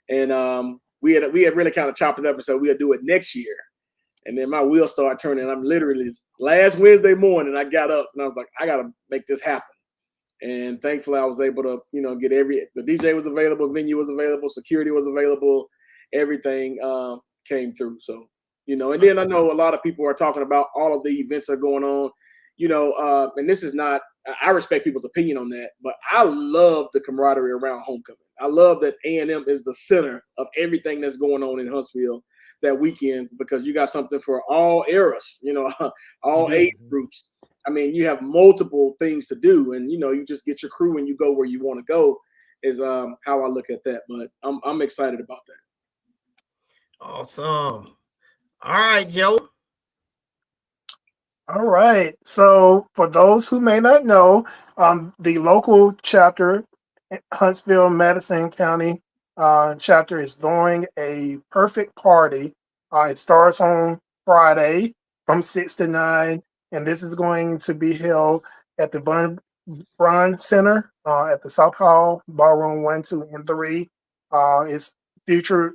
and we had really kind of chopped it up and said we'll do it next year. And then my wheels started turning. I'm literally last Wednesday morning, I got up and I was like, I got to make this happen. And thankfully, I was able to, get the DJ was available, venue was available, security was available, everything came through. So, and then I know a lot of people are talking about all of the events that are going on, and this is not, I respect people's opinion on that, but I love the camaraderie around homecoming. I love that A&M is the center of everything that's going on in Huntsville that weekend, because you got something for all eras, all age groups. I mean, you have multiple things to do, and you just get your crew and you go where you want to go. Is how I look at that. But I'm excited about that. Awesome. All right, Joe. All right. So for those who may not know, the local chapter, Huntsville, Madison County chapter, is throwing a perfect party. It starts on Friday from 6 to 9, and this is going to be held at the Bryan Center at the South Hall, Ballroom 1, 2, and 3. It's featured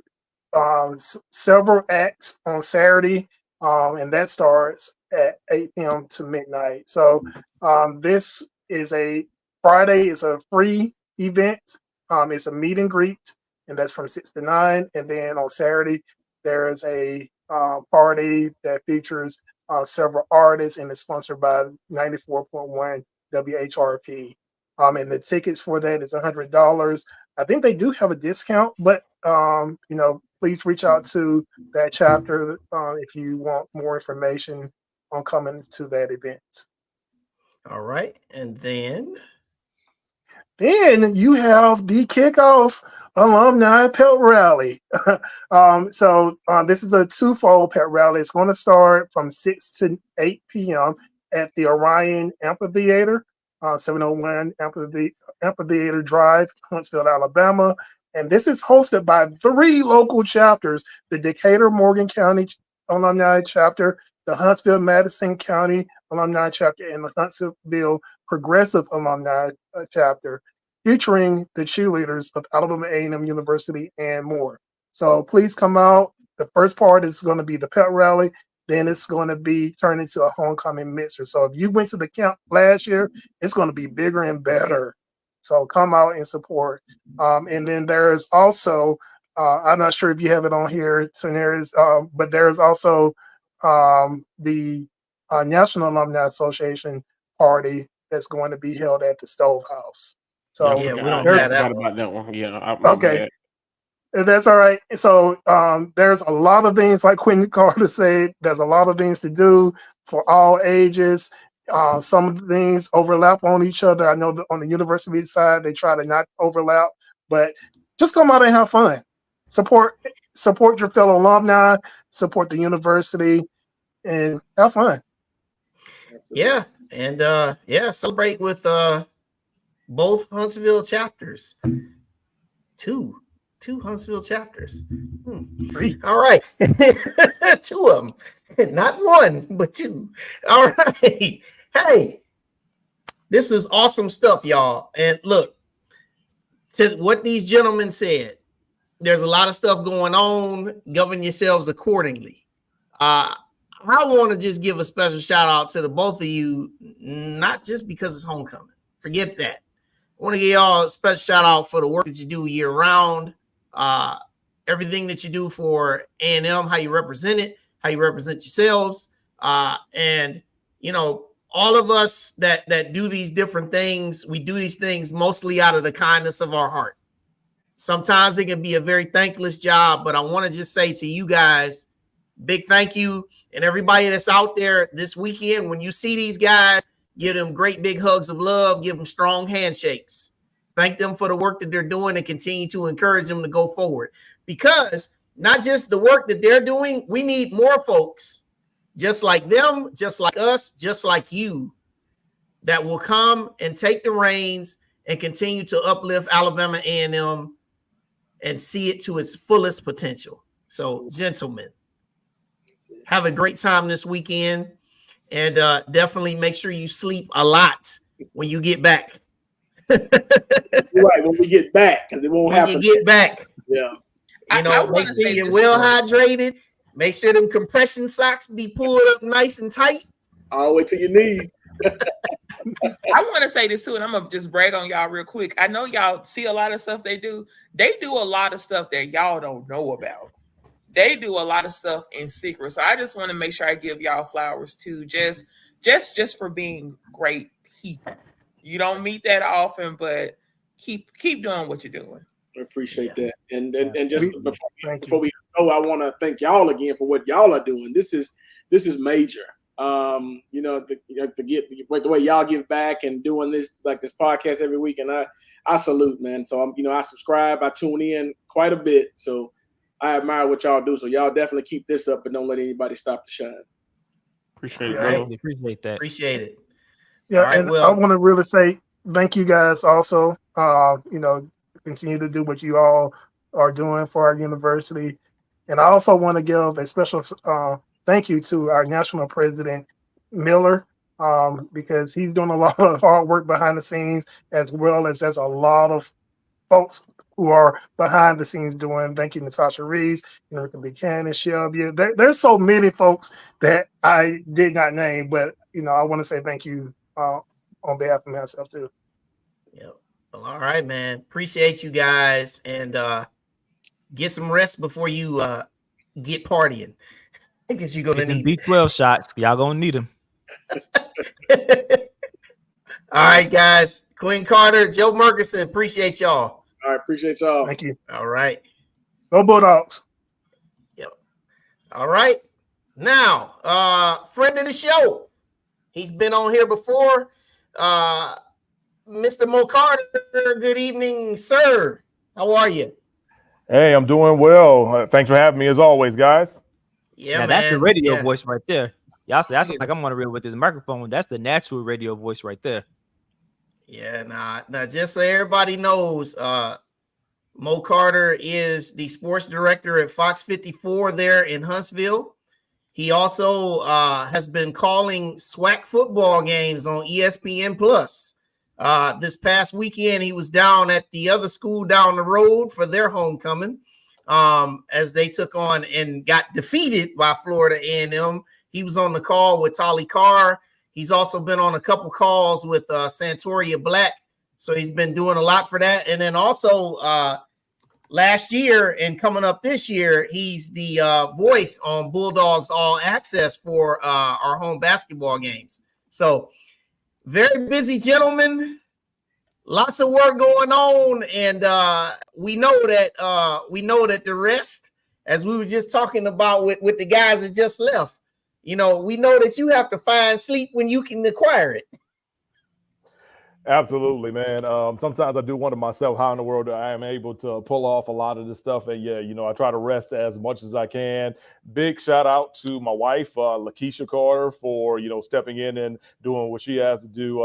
several acts on Saturday, and that starts at 8 p.m. to midnight. So this is Friday is a free event. It's a meet and greet, and that's from 6 to 9. And then on Saturday, there's a party that features several artists, and it's sponsored by 94.1 WHRP. And the tickets for that is $100. I think they do have a discount, but please reach out to that chapter if you want more information on coming to that event. All right, and then you have the kickoff alumni pet rally. So this is a twofold pet rally. It's going to start from 6 to 8 p.m. at the Orion Amphitheater, 701 Amphitheater Drive, Huntsville, Alabama. And this is hosted by 3 local chapters: the Decatur Morgan County Alumni Chapter, the Huntsville Madison County Alumni Chapter, and the Huntsville Progressive Alumni Chapter, featuring the cheerleaders of Alabama A&M University and more. So please come out. The first part is going to be the pet rally. Then it's going to be turned into a homecoming mixer. So if you went to the camp last year, it's going to be bigger and better. So come out and support. And then there's also, I'm not sure if you have it on here, but there's also the National Alumni Association party that's going to be held at the Stove House. So we don't forgot about that one. Yeah. Okay. That's all right. So there's a lot of things, like Quentin Carter said, there's a lot of things to do for all ages. Some of the things overlap on each other. I know that on the university side, they try to not overlap, but just come out and have fun. Support your fellow alumni, support the university, and have fun. Yeah. And celebrate with both Huntsville chapters. Two 2 Huntsville chapters. 3. All right. 2 of them. Not 1, but 2. All right. Hey, this is awesome stuff, y'all. And look, to what these gentlemen said, there's a lot of stuff going on. Govern yourselves accordingly. I want to just give a special shout out to the both of you, not just because it's homecoming. Forget that. I want to give y'all a special shout out for the work that you do year round. Everything that you do for A&M, how you represent it, how you represent yourselves. And, you know, all of us that do these different things, we do these things mostly out of the kindness of our heart. Sometimes it can be a very thankless job, but I want to just say to you guys, big thank you. And everybody that's out there this weekend, when you see these guys, give them great big hugs of love, give them strong handshakes. Thank them for the work that they're doing and continue to encourage them to go forward. Because not just the work that they're doing, we need more folks just like them, just like us, just like you, that will come and take the reins and continue to uplift Alabama A&M and see it to its fullest potential. So, gentlemen, have a great time this weekend, and definitely make sure you sleep a lot when you get back. Right, when we get back, because it won't happen. When you get back. Yeah. You know, make sure you're well hydrated. Make sure them compression socks be pulled up nice and tight. All the way to your knees. I want to say this too, and I'm gonna just brag on y'all real quick. I know y'all see a lot of stuff they do. They do a lot of stuff that y'all don't know about. They do a lot of stuff in secret. So I just want to make sure I give y'all flowers too, just for being great people. You don't meet that often, but keep doing what you're doing. I appreciate that. And just before we go, I want to thank y'all again for what y'all are doing. This is major. You know, the way y'all give back and doing this podcast every week, and I salute, man. So I subscribe, I tune in quite a bit. So I admire what y'all do. So y'all definitely keep this up, and don't let anybody stop the shine. Appreciate it, bro. Appreciate that. Appreciate it. Yeah, right, and I want to really say thank you guys also. Continue to do what you all are doing for our university. And I also want to give a special thank you to our national president, Miller, because he's doing a lot of hard work behind the scenes, as well as there's a lot of folks who are behind the scenes doing. Thank you, Natasha Reese, Erica Buchanan, Shelby. There's so many folks that I did not name, but I want to say thank you on behalf of myself too. Yeah. Well, all right, man. Appreciate you guys, and get some rest before you get partying. Because you're gonna need B12 shots. Y'all gonna need them. All right, guys. Quentin Carter, Joe Merkerson, appreciate y'all. All right, appreciate y'all. Thank you. All right. Go Bulldogs. Yep. All right. Now, friend of the show. He's been on here before. Mr. Mo Carter, good evening, sir. How are you? Hey, I'm doing well. Thanks for having me as always, guys. Yeah, man. That's the radio voice right there. Y'all say I sound like I'm on the real with this microphone. That's the natural radio voice right there. Yeah, now just so everybody knows, Mo Carter is the sports director at Fox 54 there in Huntsville. He also has been calling SWAC football games on ESPN Plus. This past weekend, he was down at the other school down the road for their homecoming as they took on and got defeated by Florida A&M. He was on the call with Tolly Carr. He's also been on a couple calls with Santoria Black. So he's been doing a lot for that. And then also last year and coming up this year, he's the voice on Bulldogs All Access for our home basketball games. So very busy gentleman, lots of work going on, and we know that the rest, as we were just talking about with the guys that just left, we know that you have to find sleep when you can acquire it. Absolutely, man. Sometimes I do wonder myself how in the world I am able to pull off a lot of this stuff. And yeah, I try to rest as much as I can. Big shout out to my wife, Lakeisha Carter, for stepping in and doing what she has to do,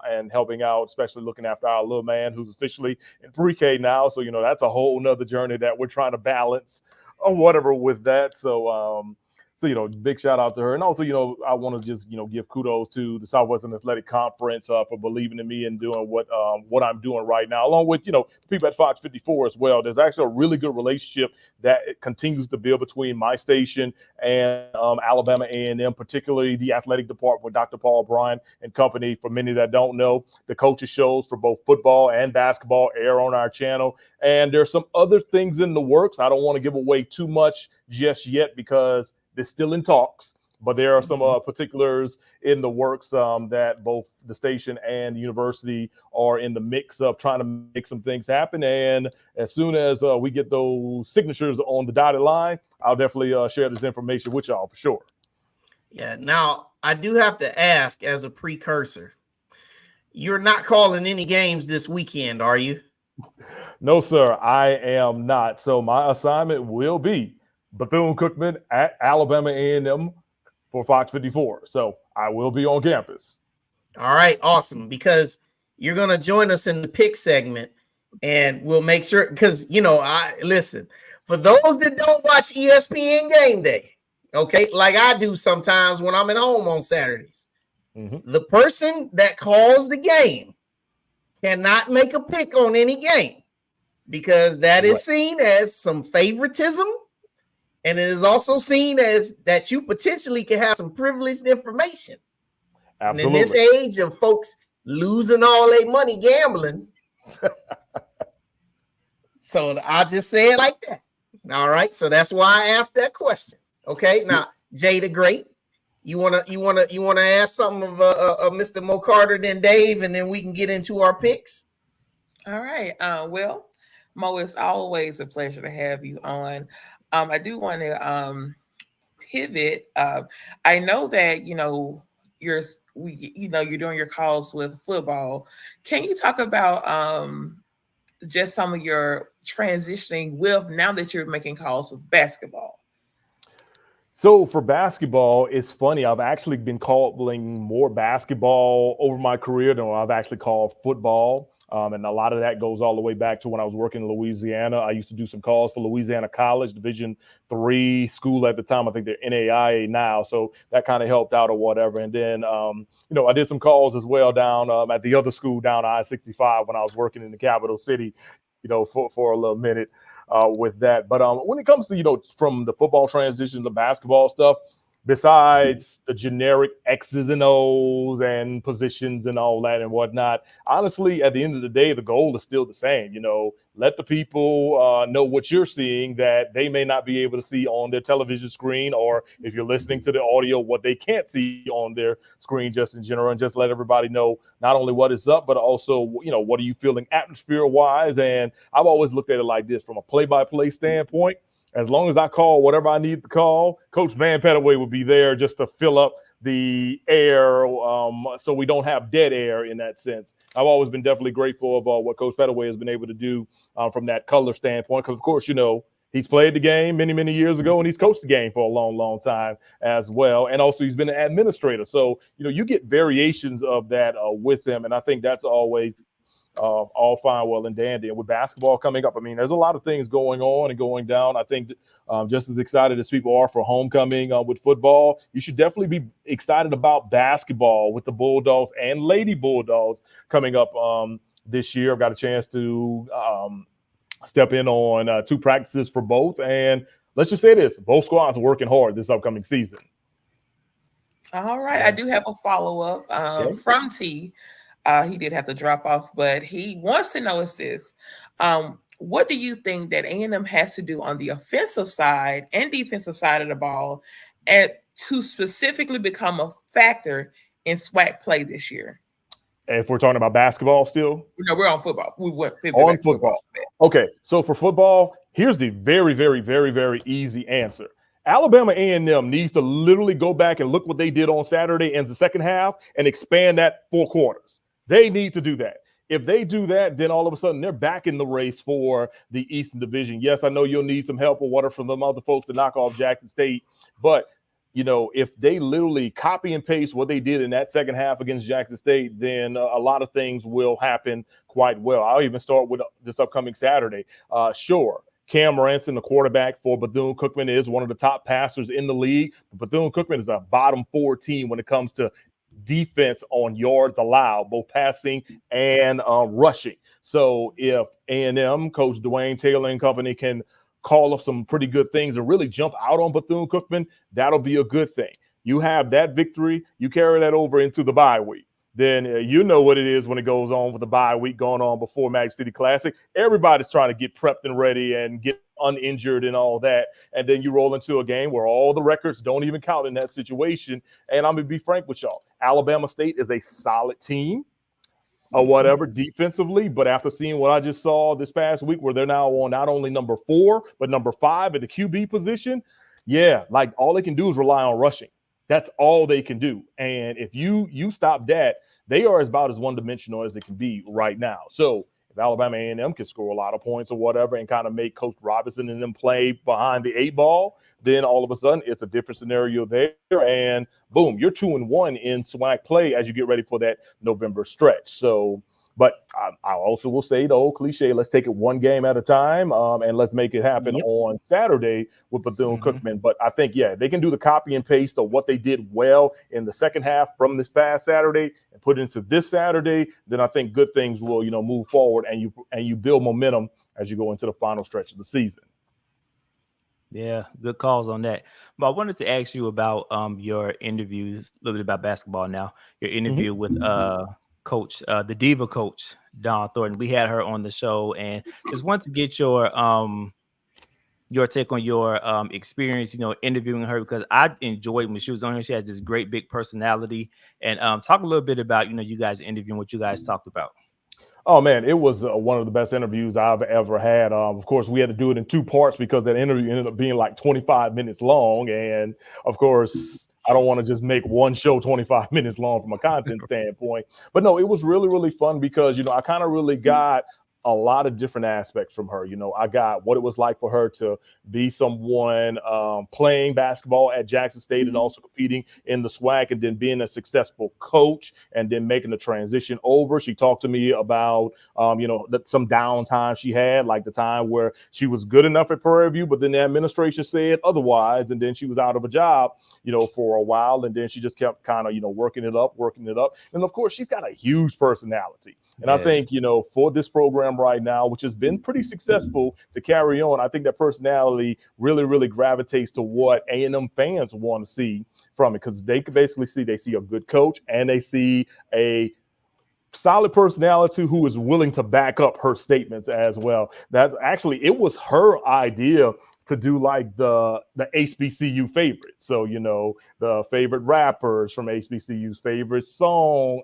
and helping out, especially looking after our little man who's officially in pre-K now. So that's a whole nother journey that we're trying to balance or whatever with that. So, big shout out to her. And also, I want to just, give kudos to the Southwestern Athletic Conference for believing in me and doing what I'm doing right now, along with, the people at Fox 54 as well. There's actually a really good relationship that continues to build between my station and Alabama A&M, particularly the athletic department with Dr. Paul Bryan and company. For many that don't know, the coaches shows for both football and basketball air on our channel. And there's some other things in the works. I don't want to give away too much just yet because they're still in talks, but there are some particulars in the works that both the station and the university are in the mix of trying to make some things happen. And as soon as we get those signatures on the dotted line, I'll definitely share this information with y'all for sure. Yeah. Now, I do have to ask as a precursor, you're not calling any games this weekend, are you? No, sir, I am not. So my assignment will be Bethune-Cookman at Alabama A&M for Fox 54. So I will be on campus. All right, awesome. Because you're going to join us in the pick segment, and we'll make sure, because, listen, for those that don't watch ESPN Game Day, okay, like I do sometimes when I'm at home on Saturdays, the person that calls the game cannot make a pick on any game because that is seen as some favoritism. And it is also seen as that you potentially can have some privileged information. Absolutely. And in this age of folks losing all their money gambling, so I'll just say it like that. All right. So that's why I asked that question. Okay. Now, Jay the Great, you wanna ask something of Mr. Mo Carter then Dave, and then we can get into our picks. All right. Well, Mo, it's always a pleasure to have you on. I do want to pivot. I know that you're doing your calls with football. Can you talk about just some of your transitioning with now that you're making calls with basketball? So for basketball, it's funny. I've actually been calling more basketball over my career than I've actually called football. And a lot of that goes all the way back to when I was working in Louisiana. I used to do some calls for Louisiana College, Division III school at the time. I think they're NAIA now. So that kind of helped out or whatever. And then, I did some calls as well down at the other school down I-65 when I was working in the capital city, for a little minute with that. But when it comes to, from the football transition to basketball stuff, besides the generic X's and O's and positions and all that and whatnot, honestly, at the end of the day, the goal is still the same. Let the people know what you're seeing that they may not be able to see on their television screen, or if you're listening to the audio, what they can't see on their screen just in general, and just let everybody know not only what is up, but also, what are you feeling atmosphere-wise. And I've always looked at it like this from a play-by-play standpoint. As long as I call whatever I need to call, Coach Van Pettaway will be there just to fill up the air, so we don't have dead air in that sense. I've always been definitely grateful of what Coach Pettaway has been able to do from that color standpoint, because, of course, he's played the game many, many years ago, and he's coached the game for a long, long time as well. And also he's been an administrator. So, you get variations of that with him, and I think that's always all fine, well, and dandy. And with basketball coming up, there's a lot of things going on and going down. I think just as excited as people are for homecoming with football, you should definitely be excited about basketball with the Bulldogs and Lady Bulldogs coming up this year. I've got a chance to step in on 2 practices for both. And let's just say this, both squads are working hard this upcoming season. All right. I do have a follow-up from T. He did have to drop off, but he wants to know is this. What do you think that A&M has to do on the offensive side and defensive side of the ball and to specifically become a factor in SWAC play this year? If we're talking about basketball still? No, we're on football. We went on football. Okay, so for football, here's the very, very, very, very easy answer. Alabama A&M needs to literally go back and look what they did on Saturday in the second half and expand that 4 quarters. They need to do that. If they do that, then all of a sudden they're back in the race for the Eastern Division. Yes, I know you'll need some help or whatever from them other folks to knock off Jackson State, but if they literally copy and paste what they did in that second half against Jackson State, then a lot of things will happen quite well. I'll even start with this upcoming Saturday. Sure, Cam Ransom, the quarterback for Bethune-Cookman, is one of the top passers in the league. Bethune-Cookman is a bottom 4 team when it comes to defense on yards allowed, both passing and rushing. So if A&M, Coach Dwayne Taylor and company can call up some pretty good things and really jump out on Bethune-Cookman, that'll be a good thing. You have that victory, you carry that over into the bye week. Then you know what it is when it goes on with the bye week going on before Magic City Classic. Everybody's trying to get prepped and ready and get uninjured and all that. And then you roll into a game where all the records don't even count in that situation. And I'm going to be frank with y'all. Alabama State is a solid team or whatever defensively. But after seeing what I just saw this past week, where they're now on not only number 4, but number 5 at the QB position. Yeah, like all they can do is rely on rushing. That's all they can do. And if you stop that, they are about as one-dimensional as it can be right now. So if Alabama A&M can score a lot of points or whatever and kind of make Coach Robinson and them play behind the 8 ball, then all of a sudden it's a different scenario there. And boom, you're 2-1 in SWAC play as you get ready for that November stretch. So, but I also will say the old cliche, let's take it one game at a time and let's make it happen on Saturday with Bethune-Cookman. But I think, they can do the copy and paste of what they did well in the second half from this past Saturday and put it into this Saturday. Then I think good things will, move forward and you build momentum as you go into the final stretch of the season. Yeah, good calls on that. But I wanted to ask you about your interviews, a little bit about basketball now. Your interview with Coach, the Diva coach, Dawn Thornton. We had her on the show and just want to get your take on your experience, interviewing her, because I enjoyed when she was on here. She has this great big personality. And talk a little bit about, you guys interviewing, what you guys talked about. Oh, man, it was one of the best interviews I've ever had. Of course, we had to do it in 2 parts because that interview ended up being like 25 minutes long. And, of course, I don't want to just make one show 25 minutes long from a content standpoint. But, no, it was really, really fun because, I kind of really got a lot of different aspects from her. I got what it was like for her to be someone playing basketball at Jackson State and also competing in the SWAC, and then being a successful coach and then making the transition over. She talked to me about, some downtime she had, like the time where she was good enough at Prairie View, but then the administration said otherwise, and then she was out of a job, for a while, and then she just kept kind of, working it up. And of course, she's got a huge personality. And I think, for this program right now, which has been pretty successful to carry on, I think that personality really, really gravitates to what A&M fans want to see from it, because they can basically they see a good coach and they see a solid personality who is willing to back up her statements as well. That actually, it was her idea to do like the HBCU favorites. So, the favorite rappers from HBCU's favorite song,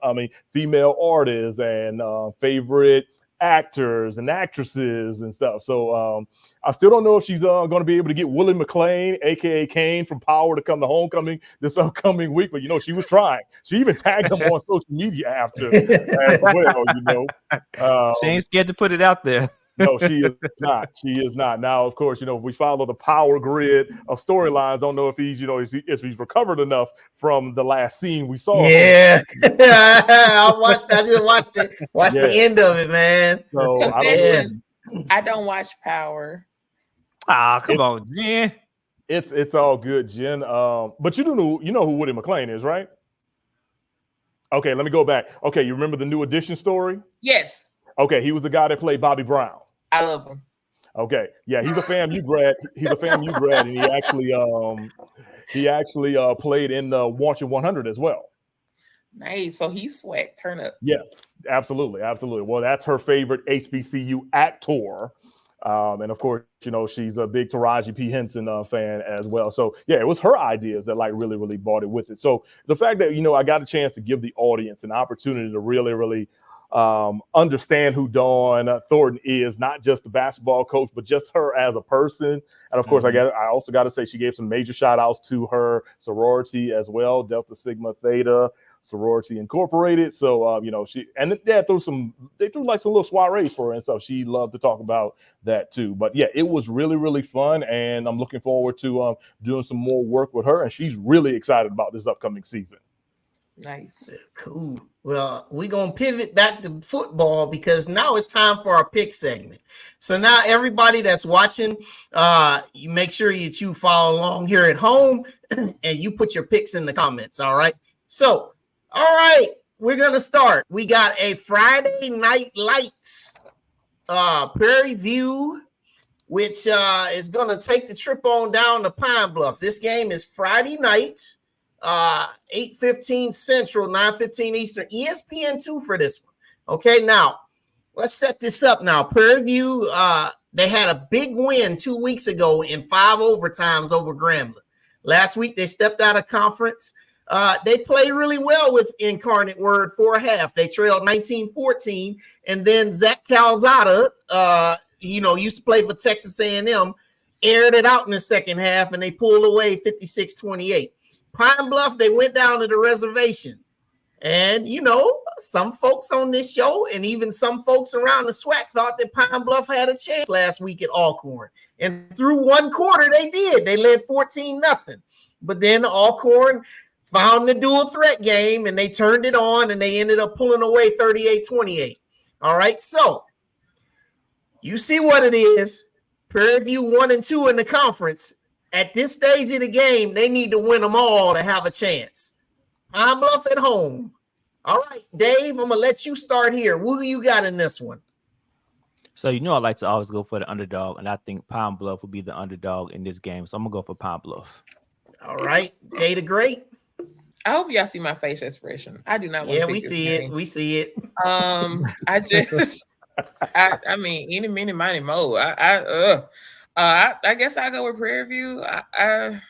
female artists and favorite actors and actresses and stuff. So I still don't know if she's going to be able to get Willie McLean, a.k.a. Kane from Power, to come to homecoming this upcoming week. But, she was trying. She even tagged him on social media after as well, she ain't scared to put it out there. No, she is not. She is not. Now, of course, we follow the power grid of storylines. Don't know if he's, if he's recovered enough from the last scene we saw. Yeah, I just watched it. Watched the end of it, man. So I don't watch Power. Come on, Jen. It's all good, Jen. But you know who Woody McLean is, right? Okay, let me go back. Okay, you remember the New Edition story? Yes. Okay, he was the guy that played Bobby Brown. I love him. Okay, yeah, he's a FAMU grad. And he actually played in the Watching 100 as well. Nice. So he's SWAC. Turn up. Yes, absolutely. Well, that's her favorite HBCU actor. And of course, she's a big Taraji P. Henson fan as well. So yeah, it was her ideas that like really, really brought it with it. So the fact that, I got a chance to give the audience an opportunity to really, really understand who Dawn Thornton is, not just the basketball coach, but just her as a person. And of course, I also got to say she gave some major shout outs to her sorority as well, Delta Sigma Theta Sorority Incorporated. So they threw like some little soirees for her, and so she loved to talk about that too. But yeah, it was really, really fun, and I'm looking forward to doing some more work with her, and she's really excited about this upcoming season. Nice. Cool. Well, we're going to pivot back to football because now it's time for our pick segment. So now everybody that's watching, you make sure that you follow along here at home and you put your picks in the comments. All right. So, all right, we're going to start. We got a Friday Night Lights Prairie View, which is going to take the trip on down to Pine Bluff. This game is Friday night. 8:15 Central, 9:15 Eastern, ESPN2 for this one. Okay, now let's set this up now. Prairie View, they had a big win 2 weeks ago in 5 overtimes over Grambling. Last week they stepped out of conference. They played really well with Incarnate Word for a half. They trailed 19-14, and then Zach Calzada, used to play for Texas A&M, aired it out in the second half, and they pulled away 56-28. Pine Bluff, they went down to the reservation. And, some folks on this show and even some folks around the SWAC thought that Pine Bluff had a chance last week at Alcorn. And through one quarter, they did. They led 14-0. But then Alcorn found the dual threat game, and they turned it on, and they ended up pulling away 38-28. All right, so you see what it is. Prairie View 1-2 in the conference. At this stage of the game, they need to win them all to have a chance. Pine Bluff at home. All right, Dave, I'm going to let you start here. Who you got in this one? So, I like to always go for the underdog, and I think Pine Bluff will be the underdog in this game. So I'm going to go for Pine Bluff. All right, Jay the Great. I hope y'all see my face expression. I do not want to we see it. We see it. I just, I mean, any, mini, mighty, mo. I guess I'll go with Prairie View. I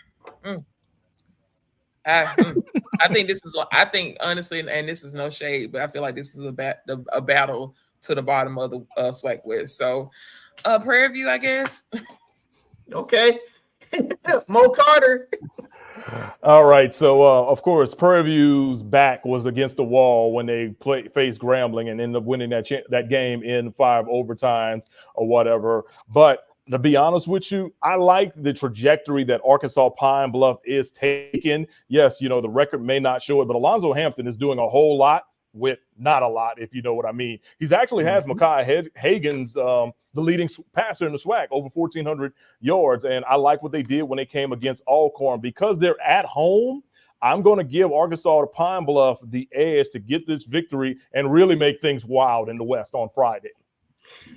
think this is. I think honestly, and this is no shade, but I feel like this is a battle to the bottom of the SWAC West. So, Prairie View, I guess. Okay, Mo Carter. All right, so of course, Prairie View's back was against the wall when they faced Grambling and ended up winning that game in 5 overtimes or whatever. But to be honest with you, I like the trajectory that Arkansas Pine Bluff is taking. Yes, the record may not show it, but Alonzo Hampton is doing a whole lot with not a lot, if you know what I mean. He's actually has Mekhi Hagens, the leading passer in the SWAC, over 1,400 yards. And I like what they did when they came against Alcorn. Because they're at home, I'm going to give Arkansas to Pine Bluff the edge to get this victory and really make things wild in the West on Friday.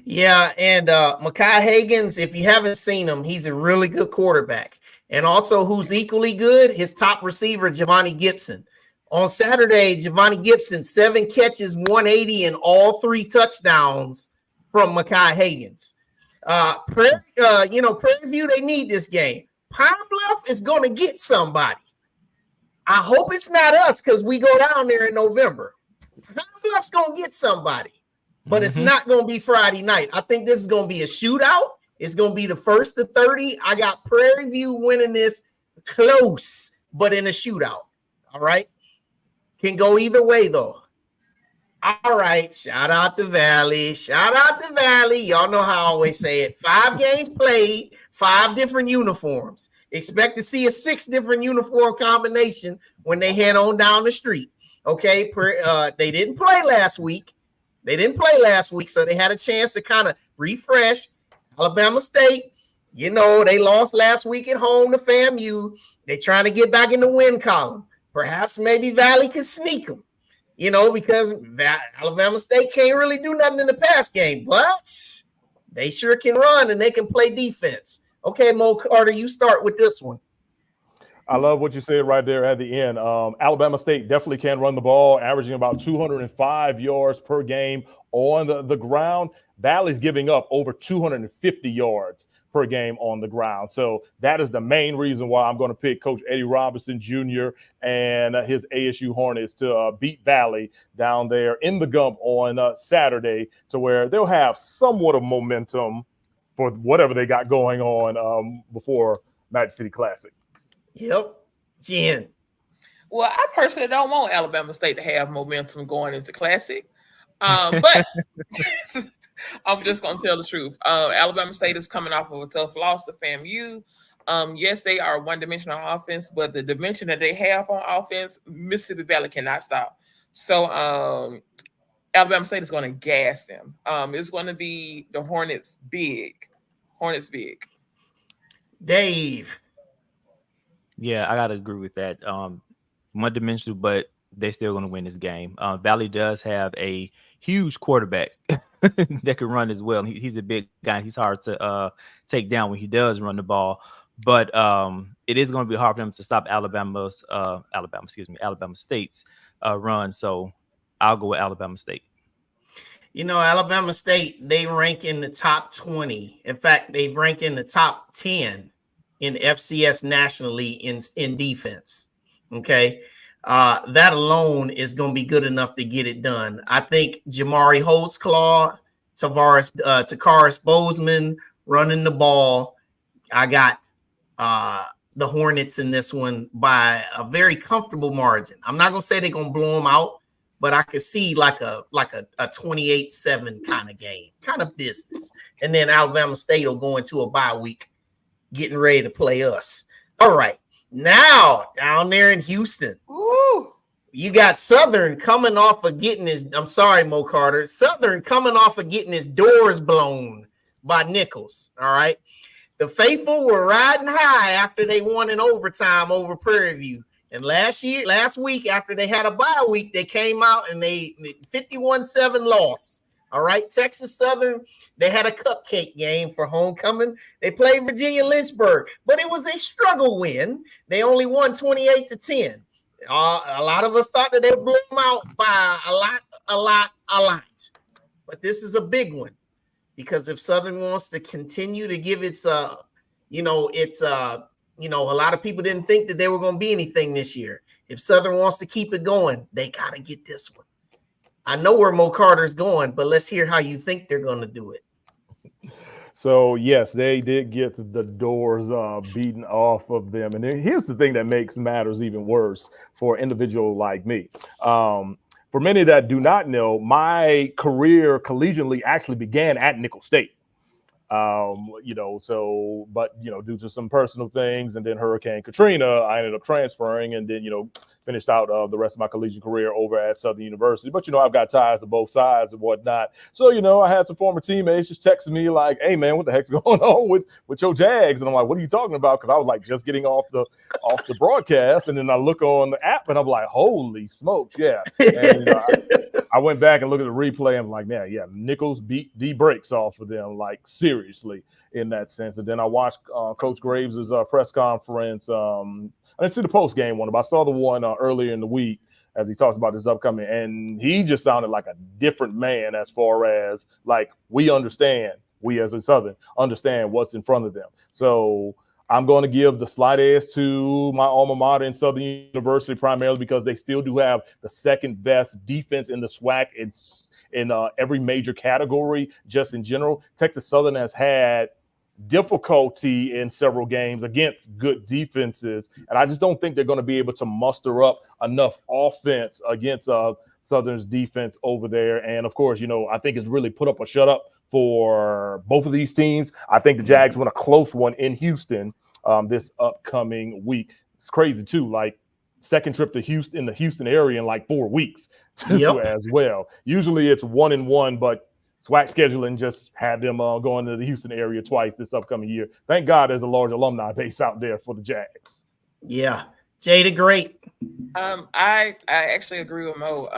Yeah, and Mekhi Hagens, if you haven't seen him, he's a really good quarterback. And also who's equally good, his top receiver, Javani Gibson. On Saturday, Javani Gibson, 7 catches, 180, and all 3 touchdowns from Mekhi Hagens. Prairie View, they need this game. Pine Bluff is going to get somebody. I hope it's not us because we go down there in November. Pine Bluff's going to get somebody. But it's not going to be Friday night. I think this is going to be a shootout. It's going to be the 1st to 30. I got Prairie View winning this close, but in a shootout. All right? Can go either way, though. All right. Shout out to Valley. Shout out to Valley. Y'all know how I always say it. 5 games played, 5 different uniforms. Expect to see a 6 different uniform combination when they head on down the street. Okay? They didn't play last week. So they had a chance to kind of refresh. Alabama State, they lost last week at home to FAMU. They're trying to get back in the win column. Perhaps maybe Valley could sneak them, because Alabama State can't really do nothing in the pass game, but they sure can run and they can play defense. Okay, Mo Carter, you start with this one. I love what you said right there at the end. Alabama State definitely can run the ball, averaging about 205 yards per game on the ground. Valley's giving up over 250 yards per game on the ground. So that is the main reason why I'm going to pick Coach Eddie Robinson Jr. and his ASU Hornets to beat Valley down there in the Gump on Saturday, to where they'll have somewhat of momentum for whatever they got going on before Magic City Classic. Yep. Jen. Well, I personally don't want Alabama State to have momentum going into Classic. But I'm just going to tell the truth. Alabama State is coming off of a tough loss to FAMU. Yes, they are one-dimensional offense, but the dimension that they have on offense, Mississippi Valley cannot stop. So Alabama State is going to gas them. It's going to be the Hornets big. Hornets big. Dave. Yeah, I got to agree with that. One-dimensional, but they're still going to win this game. Valley does have a huge quarterback that can run as well. He's a big guy. He's hard to take down when he does run the ball. But it is going to be hard for them to stop Alabama State's run. So I'll go with Alabama State. You know, Alabama State, they rank in the top 20. In fact, they rank in the top 10 in FCS nationally in defense. Okay. That alone is going to be good enough to get it done. I think Jamari Holtzclaw, Takaris Bozeman running the ball. I got the Hornets in this one by a very comfortable margin. I'm not going to say they're going to blow them out, but I could see like a 28-7 kind of game, kind of business. And then Alabama State will go into a bye week getting ready to play us. All right. Now, down there in Houston, you got Southern coming off of getting his, I'm sorry, Mo Carter, Southern coming off of getting his doors blown by Nichols, all right? The faithful were riding high after they won in overtime over Prairie View. And last week, after they had a bye week, they came out and they 51-7 loss. All right, Texas Southern, they had a cupcake game for homecoming. They played Virginia Lynchburg, but it was a struggle win. They only won 28-10. A lot of us thought that they would blow them out by a lot. But this is a big one, because if Southern wants to continue to give its, a lot of people didn't think that they were going to be anything this year. If Southern wants to keep it going, they got to get this one. I know where Mo Carter's going, but let's hear how you think they're going to do it. So, yes, they did get the doors beaten off of them. And here's the thing that makes matters even worse for an individual like me. For many that do not know, my career collegiately actually began at Nicholls State. Due to some personal things and then Hurricane Katrina, I ended up transferring and then, finished out the rest of my collegiate career over at Southern University. But, I've got ties to both sides and whatnot. So, I had some former teammates just texting me like, hey, man, what the heck's going on with your Jags? And I'm like, what are you talking about? Because I was like just getting off the broadcast. And then I look on the app and I'm like, holy smokes, yeah. And, I went back and looked at the replay and I'm like, man, yeah, Nichols beat the brakes off of them, like seriously in that sense. And then I watched Coach Graves' press conference. I didn't see the post-game one, but I saw the one earlier in the week as he talks about this upcoming, and he just sounded like a different man as far as, like, we as a Southern, understand what's in front of them. So I'm going to give the slight edge to my alma mater in Southern University, primarily because they still do have the second best defense in the SWAC in every major category, just in general. Texas Southern has had difficulty in several games against good defenses, and I just don't think they're going to be able to muster up enough offense against Southern's defense over there. And of course, I think it's really put up or shut up for both of these teams. I think the Jags win a close one in Houston this upcoming week. It's crazy too, like second trip to Houston in the Houston area in like 4 weeks too, as well. Usually it's 1-1, but SWAC scheduling just had them going to the Houston area twice this upcoming year. Thank God there's a large alumni base out there for the Jags. Yeah. Jada, great. I actually agree with Mo.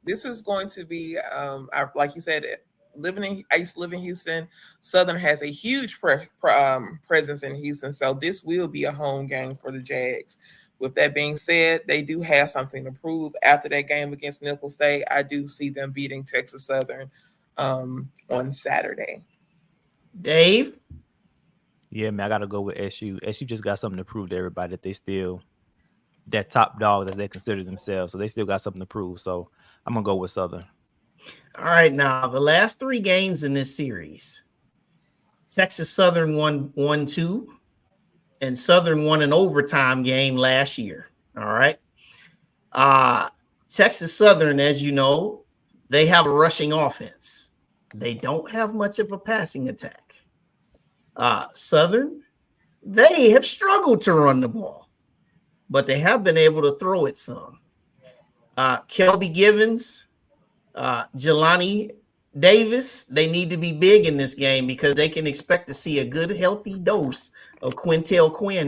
This is going to be, like you said, I used to live in Houston. Southern has a huge presence in Houston, so this will be a home game for the Jags. With that being said, they do have something to prove after that game against Nicholls State. I do see them beating Texas Southern on Saturday. Dave? Yeah, man, I got to go with SU. SU just got something to prove to everybody that they still that top dogs as they consider themselves. So they still got something to prove. So I'm going to go with Southern. All right, now the last 3 games in this series, Texas Southern won 1-2, and Southern won an overtime game last year. All right. Texas Southern, as you know, they have a rushing offense. They don't have much of a passing attack. Southern, they have struggled to run the ball, but they have been able to throw it some. Kelby Givens, Jelani Davis, they need to be big in this game because they can expect to see a good, healthy dose of Quinn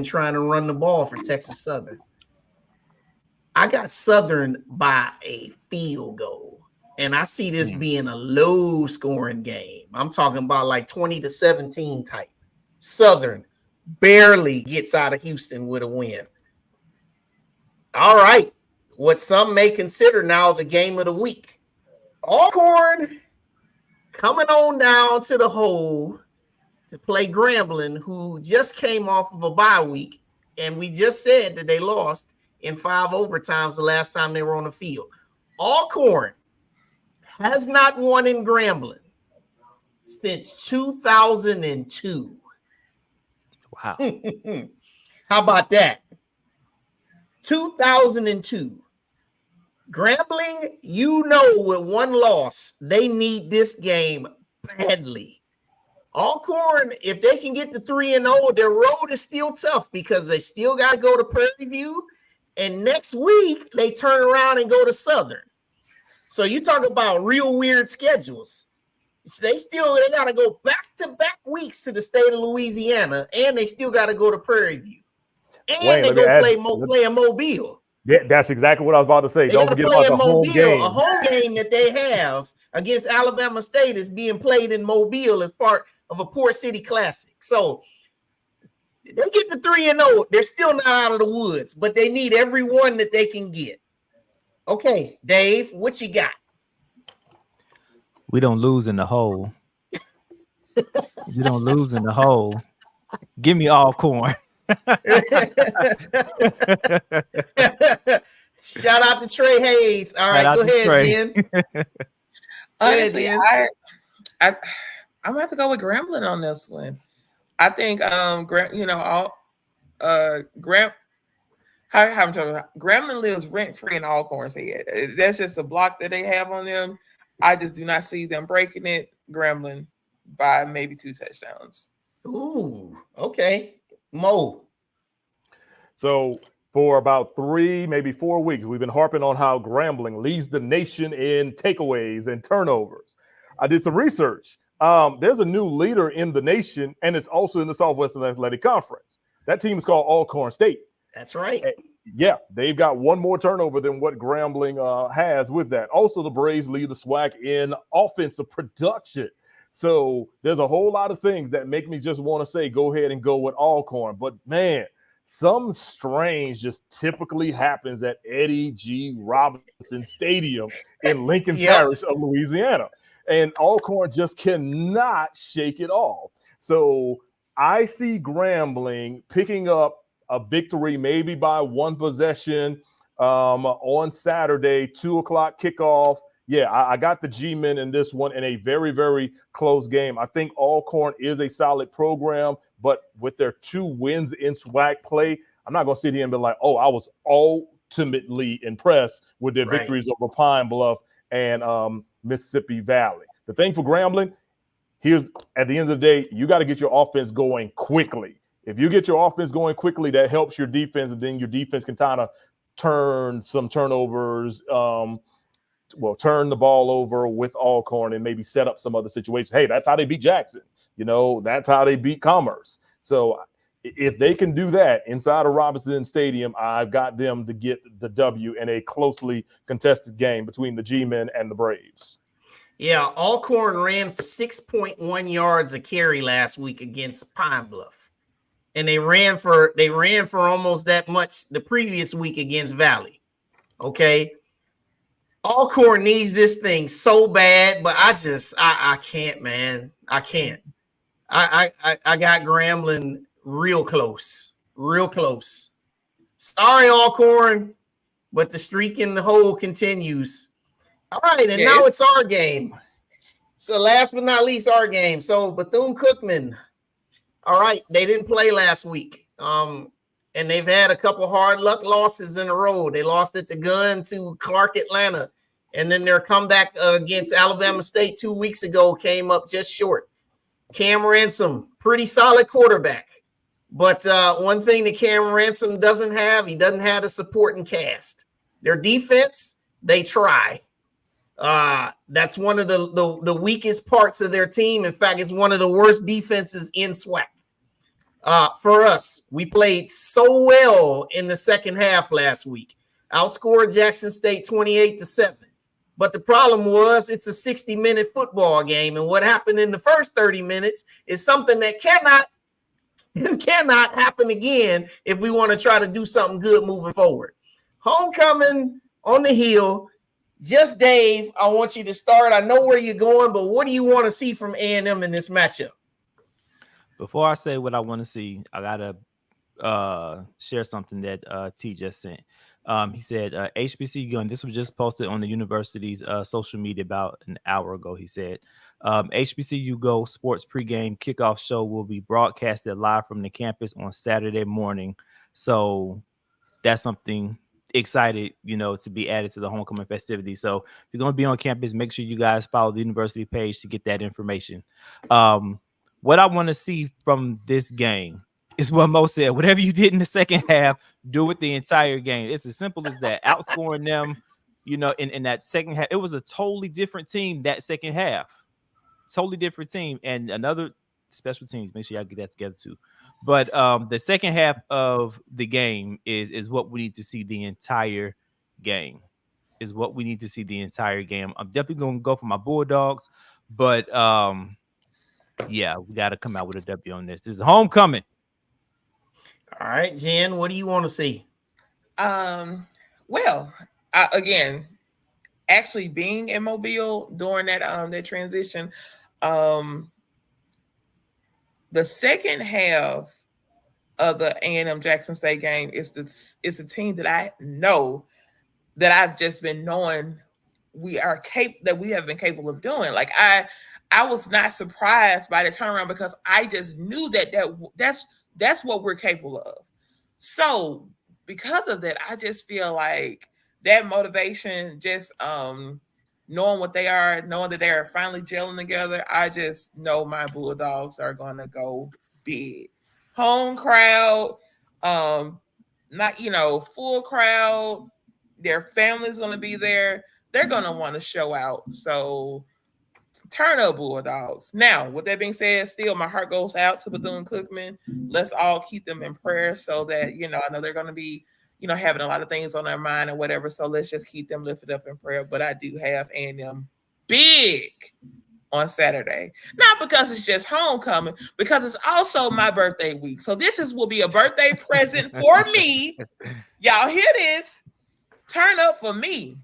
trying to run the ball for Texas Southern. I got Southern by a field goal, and I see this being a low-scoring game. I'm talking about like 20-17 type. Southern barely gets out of Houston with a win. All right, what some may consider now the game of the week. Alcorn coming on down to the hole to play Grambling, who just came off of a bye week, and we just said that they lost in 5 overtimes the last time they were on the field. Alcorn has not won in Grambling since 2002. Wow. How about that? 2002. Grambling, you know, with 1 loss, they need this game badly. Alcorn, if they can get to 3-0, their road is still tough because they still got to go to Prairie View. And next week, they turn around and go to Southern. So you talk about real weird schedules. They got to go back-to-back weeks to the state of Louisiana, and they still got to go to Prairie View. And Wayne, they go play in Mobile. Yeah, that's exactly what I was about to say. They Don't forget about the home game. A home game that they have against Alabama State is being played in Mobile as part of a Port City Classic. So they get to 3-0. They're still not out of the woods, but they need every one that they can get. Okay, Dave, what you got? We don't lose in the hole. We don't lose in the hole. Give me Alcorn. Shout out to Trey Hayes. All right, go ahead, Jen. Honestly, I'm gonna have to go with Grambling on this one. I think Grambling lives rent free in Alcorn's head. That's just the block that they have on them. I just do not see them breaking it. Grambling by maybe 2 touchdowns. Ooh, okay. Mo. So for about 3, maybe 4 weeks, we've been harping on how Grambling leads the nation in takeaways and turnovers. I did some research. There's a new leader in the nation, and it's also in the Southwestern Athletic Conference. That team is called Alcorn State. That's right. Yeah, they've got 1 more turnover than what Grambling has with that. Also, the Braves lead the SWAC in offensive production. So there's a whole lot of things that make me just want to say go ahead and go with Alcorn. But, man, something strange just typically happens at Eddie G. Robinson Stadium in Lincoln Parish of Louisiana. And Alcorn just cannot shake it off. So I see Grambling picking up a victory maybe by 1 possession on Saturday, 2:00 kickoff. Yeah, I got the G-men in this one in a very, very close game. I think Alcorn is a solid program, but with their 2 wins in SWAC play, I'm not going to sit here and be like, oh, I was ultimately impressed with their victories over Pine Bluff and Mississippi Valley. The thing for Grambling, here's at the end of the day, you got to get your offense going quickly. If you get your offense going quickly, that helps your defense, and then your defense can kind of turn some turnovers, turn the ball over with Alcorn and maybe set up some other situations. Hey, that's how they beat Jackson. You know, that's how they beat Commerce. So if they can do that inside of Robinson Stadium, I've got them to get the W in a closely contested game between the G-men and the Braves. Yeah, Alcorn ran for 6.1 yards a carry last week against Pine Bluff. And they ran for almost that much the previous week against Valley. Okay. Alcorn needs this thing so bad, but I can't, man. I can't. I got Grambling real close. Sorry, Alcorn, but the streak in the hole continues. All right, and now it's our game. So last but not least, our game. So Bethune-Cookman. All right, they didn't play last week. And they've had a couple hard luck losses in a row. They lost at the gun to Clark Atlanta. And then their comeback against Alabama State 2 weeks ago came up just short. Cam Ransom, pretty solid quarterback. But one thing that Cam Ransom doesn't have, he doesn't have a supporting cast. Their defense, they try. That's one of the weakest parts of their team. In fact, it's one of the worst defenses in SWAC. For us, we played so well in the second half last week. Outscored Jackson State 28-7. But the problem was it's a 60-minute football game. And what happened in the first 30 minutes is something that cannot happen again if we want to try to do something good moving forward. Homecoming on the Hill. Just Dave, I want you to start. I know where you're going, but what do you want to see from A&M in this matchup? Before I say what I want to see, I gotta share something that T just sent. He said HBCU, and this was just posted on the university's social media about an hour ago. He said HBCU Go Sports Pregame Kickoff Show will be broadcasted live from the campus on Saturday morning. So that's something excited, to be added to the homecoming festivities. So if you're going to be on campus, make sure you guys follow the university page to get that information. What I want to see from this game is what Mo said. Whatever you did in the second half, do it the entire game. It's as simple as that. Outscoring them, in that second half. It was a totally different team that second half. Totally different team. And another special teams, make sure y'all get that together too. But the second half of the game is what we need to see the entire game. I'm definitely going to go for my Bulldogs. But, yeah, we got to come out with a W on this. This is homecoming. All right, Jen, what do you want to see? Well, again, actually being in Mobile during that transition, the second half of the A&M Jackson State game is a team that I know that I've just been knowing we have been capable of doing. Like I was not surprised by the turnaround because I just knew that's what we're capable of. So because of that, I just feel like that motivation, just knowing what they are, knowing that they are finally gelling together, I just know my Bulldogs are going to go big. Home crowd, not, full crowd. Their family's going to be there. They're going to want to show out. So turn up, Bulldogs. Now, with that being said, still my heart goes out to Bethune-Cookman. Let's all keep them in prayer so that, I know they're going to be, having a lot of things on their mind and whatever. So let's just keep them lifted up in prayer. But I do have A&M big on Saturday. Not because it's just homecoming, because it's also my birthday week. So this will be a birthday present for me. Y'all hear this? Turn up for me,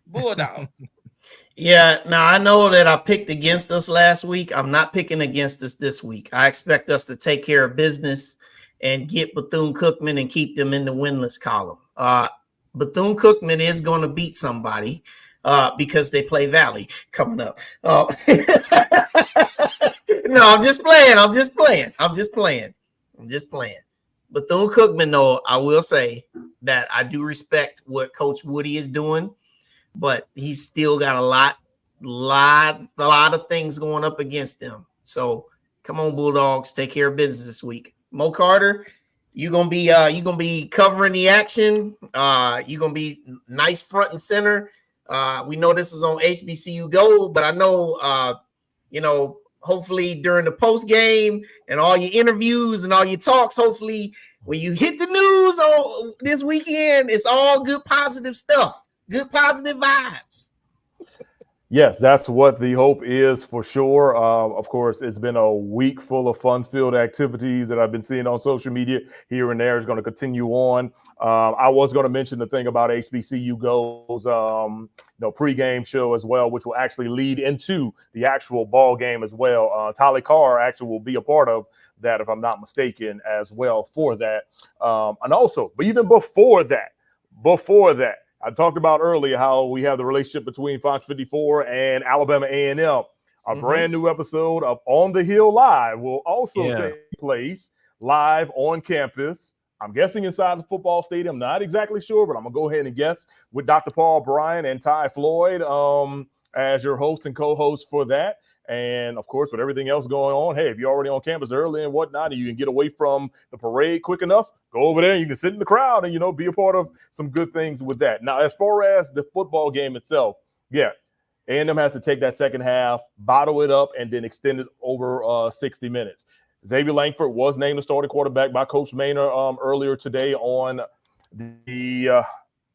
Bulldogs. Yeah, now I know that I picked against us last week. I'm not picking against us this week. I expect us to take care of business and get Bethune-Cookman and keep them in the winless column. Bethune-Cookman is going to beat somebody because they play Valley coming up. No, I'm just playing. Bethune-Cookman, though, I will say that I do respect what Coach Woody is doing. But he's still got a lot of things going up against them. So come on, Bulldogs, take care of business this week. Mo Carter, you're gonna be covering the action. You're gonna be nice front and center. We know this is on HBCU Go, but I know hopefully during the post game and all your interviews and all your talks, hopefully when you hit the news on this weekend, it's all good positive stuff. Good positive vibes. Yes, that's what the hope is for sure. Of course, it's been a week full of fun-filled activities that I've been seeing on social media here and there. Is going to continue on. I was going to mention the thing about HBCU Go's, pregame show as well, which will actually lead into the actual ball game as well. Tyler Carr actually will be a part of that, if I'm not mistaken, as well for that. And also, but even before that, I talked about earlier how we have the relationship between Fox 54 and Alabama A&M. A brand new episode of On the Hill Live will also take place live on campus. I'm guessing inside the football stadium. Not exactly sure, but I'm going to go ahead and guess, with Dr. Paul Bryan and Ty Floyd as your host and co-host for that. And, of course, with everything else going on, hey, if you're already on campus early and whatnot and you can get away from the parade quick enough, go over there and you can sit in the crowd and, be a part of some good things with that. Now, as far as the football game itself, A&M has to take that second half, bottle it up, and then extend it over 60 minutes. Xavier Langford was named the starting quarterback by Coach Maynor earlier today on the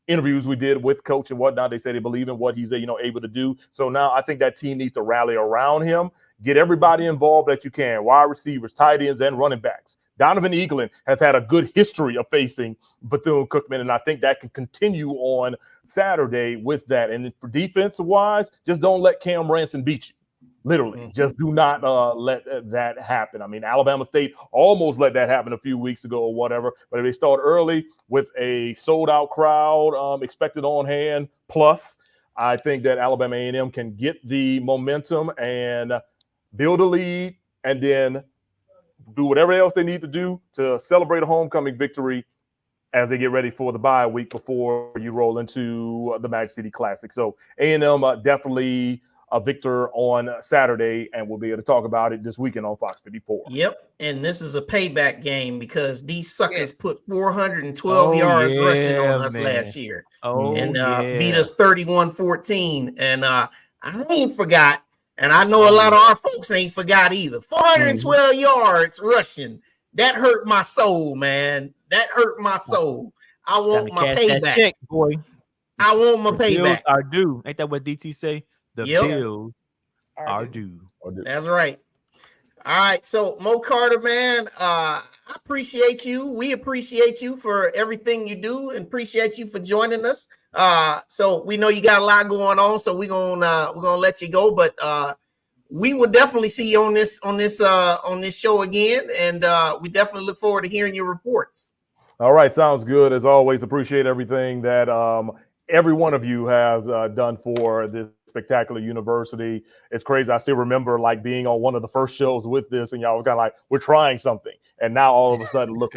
interviews we did with Coach and whatnot. They said they believe in what he's able to do. So now I think that team needs to rally around him, get everybody involved that you can, wide receivers, tight ends, and running backs. Donovan Eaglin has had a good history of facing Bethune-Cookman, and I think that can continue on Saturday with that. And for defensive-wise, just don't let Cam Ransom beat you. Literally, just do not let that happen. I mean, Alabama State almost let that happen a few weeks ago or whatever. But if they start early with a sold-out crowd expected on hand, plus, I think that Alabama A&M can get the momentum and build a lead and then do whatever else they need to do to celebrate a homecoming victory as they get ready for the bye week before you roll into the Magic City Classic. So A&M definitely a victor on Saturday, and we'll be able to talk about it this weekend on Fox 54. Yep, and this is a payback game because these suckers put 412 yards rushing on us last year and beat us 31-14. And I ain't forgot, and I know a lot of our folks ain't forgot either. 412 yards rushing. That hurt my soul, man. That hurt my soul. I want my payback. That check, boy. I want my payback. Bills are due. Ain't that what DT say? The bills are due. That's right. All right. So, Mo Carter, man, I appreciate you. We appreciate you for everything you do and appreciate you for joining us. So we know you got a lot going on, so we're gonna let you go. But we will definitely see you on this show again, and we definitely look forward to hearing your reports. All right, sounds good. As always, appreciate everything that every one of you has done for this spectacular university. It's crazy. I still remember being on one of the first shows with this, and y'all were kind of like, we're trying something. And now all of a sudden, look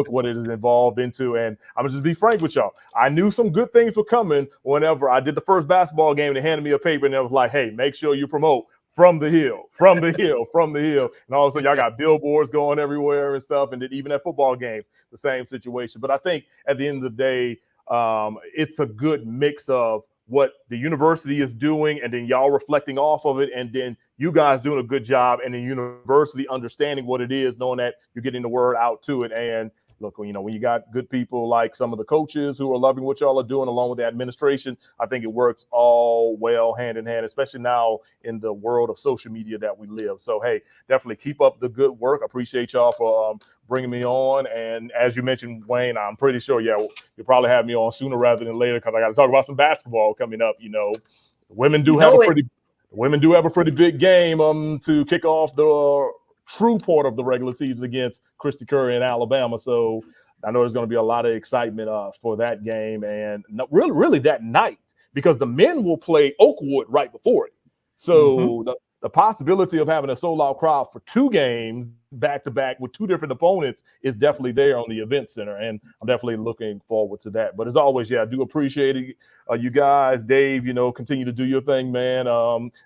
what it is involved into. And I'm gonna just be frank with y'all. I knew some good things were coming whenever I did the first basketball game. They handed me a paper and it was like, hey, make sure you promote from the hill. And all of a sudden y'all got billboards going everywhere and stuff. And then even at football games, the same situation. But I think at the end of the day, it's a good mix of what the university is doing and then y'all reflecting off of it, and then you guys doing a good job, and the university understanding what it is, knowing that you're getting the word out to it. And look, when you got good people like some of the coaches who are loving what y'all are doing along with the administration, I think it works all well hand in hand, especially now in the world of social media that we live. So, hey, definitely keep up the good work. I appreciate y'all for bringing me on. And as you mentioned, Wayne, I'm pretty sure, you'll probably have me on sooner rather than later because I got to talk about some basketball coming up. Women do have a pretty big game to kick off the true part of the regular season against Christy Curry in Alabama. So I know there's going to be a lot of excitement for that game, and really that night, because the men will play Oakwood right before it. So the possibility of having a sold-out crowd for two games back-to-back with two different opponents is definitely there on the event center, and I'm definitely looking forward to that. But as always, I do appreciate it. You guys, Dave, continue to do your thing, man.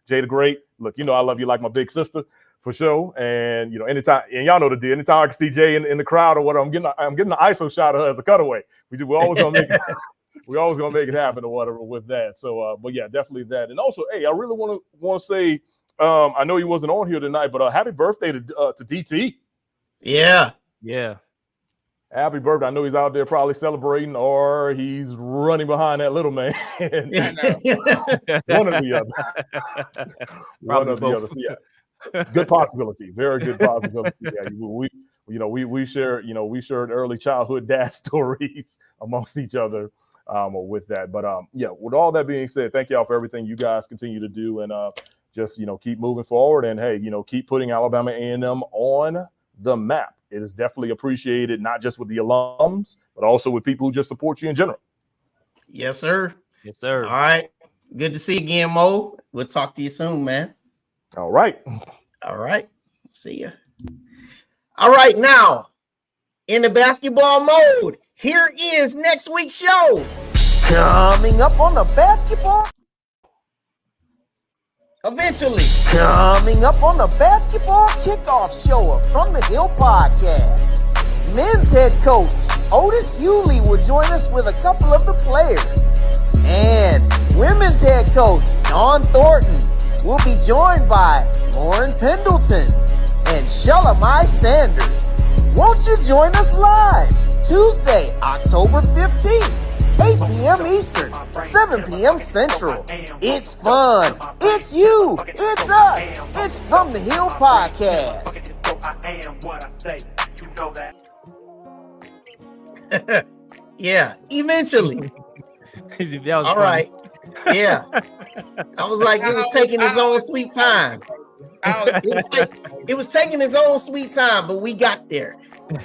Jay the Great, look, I love you like my big sister. For sure, and anytime, and y'all know the deal. Anytime I can see Jay in the crowd or whatever, I'm getting an ISO shot of her as a cutaway. We're always gonna make it. We're always gonna make it happen or whatever with that. So, but yeah, definitely that. And also, hey, I really want to say, I know he wasn't on here tonight, but happy birthday to DT. Yeah. Happy birthday. I know he's out there probably celebrating, or he's running behind that little man. One or the other. One or the other. So, yeah. Good possibility. Very good possibility. Yeah, we shared early childhood dad stories amongst each other with that. But with all that being said, thank y'all for everything you guys continue to do, and just keep moving forward, and hey, keep putting Alabama A&M on the map. It is definitely appreciated, not just with the alums, but also with people who just support you in general. Yes, sir. Yes, sir. All right. Good to see you again, Mo. We'll talk to you soon, man. All right. All right. See ya. All right. Now, in the basketball mode, here is next week's show. Coming up on the basketball. Eventually, coming up on the basketball kickoff show of From the Hill podcast. Men's head coach Otis Hewley will join us with a couple of the players. And women's head coach Dawn Thornton will be joined by Lauren Pendleton and Shellamai Sanders. Won't you join us live Tuesday, October 15th, 8 p.m. Eastern, 7 p.m. Central. It's fun. It's you. It's us. It's From the Hill podcast. Yeah, eventually. All right. Yeah. I was like, it was taking its own sweet time. It was taking its own sweet time, but we got there.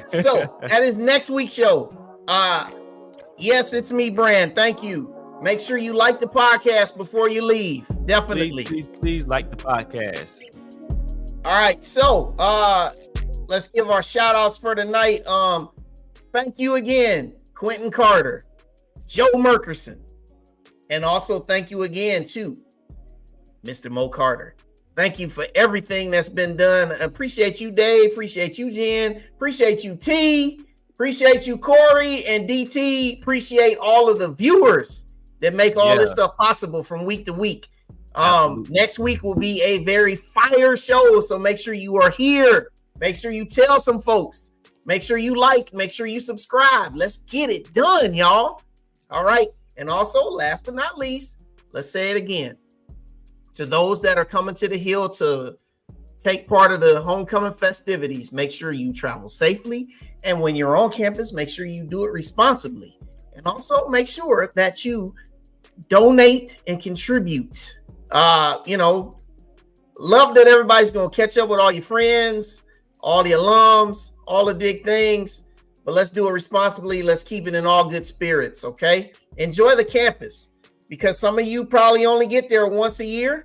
So that is next week's show. Yes, it's me, Brand. Thank you. Make sure you like the podcast before you leave. Definitely. Please like the podcast. All right. So let's give our shout outs for tonight. Thank you again, Quentin Carter, Joe Merkerson, and also thank you again to Mr. Mo Carter. Thank you for everything that's been done. Appreciate you, Dave. Appreciate you, Jen. Appreciate you, T. Appreciate you, Corey and DT. Appreciate all of the viewers that make all this stuff possible from week to week. Next week will be a very fire show, so make sure you are here. Make sure you tell some folks. Make sure you like. Make sure you subscribe. Let's get it done, y'all. All right. And also, last but not least, let's say it again. To those that are coming to the Hill to take part of the homecoming festivities, make sure you travel safely. And when you're on campus, make sure you do it responsibly. And also make sure that you donate and contribute. Love that everybody's going to catch up with all your friends, all the alums, all the big things. But let's do it responsibly. Let's keep it in all good spirits, okay? Enjoy the campus, because some of you probably only get there once a year.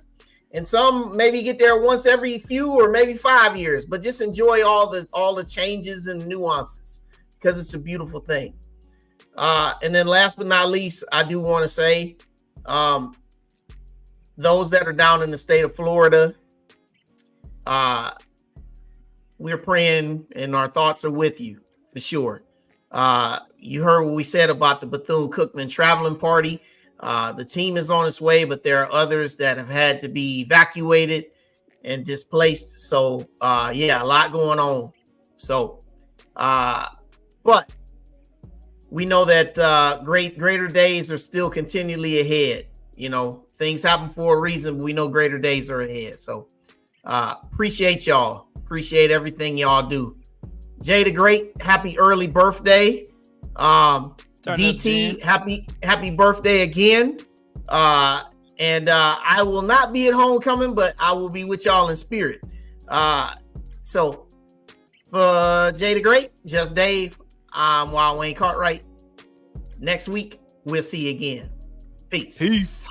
And some maybe get there once every few or maybe 5 years, but just enjoy all the changes and nuances, because it's a beautiful thing. And then last but not least, I do want to say, those that are down in the state of Florida, we're praying and our thoughts are with you for sure. You heard what we said about the Bethune-Cookman traveling party. The team is on its way, but there are others that have had to be evacuated and displaced. So, a lot going on. So, but we know that greater days are still continually ahead. Things happen for a reason, but we know greater days are ahead. So, appreciate y'all. Appreciate everything y'all do. Jay the Great, happy early birthday. DT, happy birthday again. And I will not be at homecoming, but I will be with y'all in spirit. So for Jay the Great, Just Dave, I'm Wild Wayne Cartwright. Next week, we'll see you again. Peace.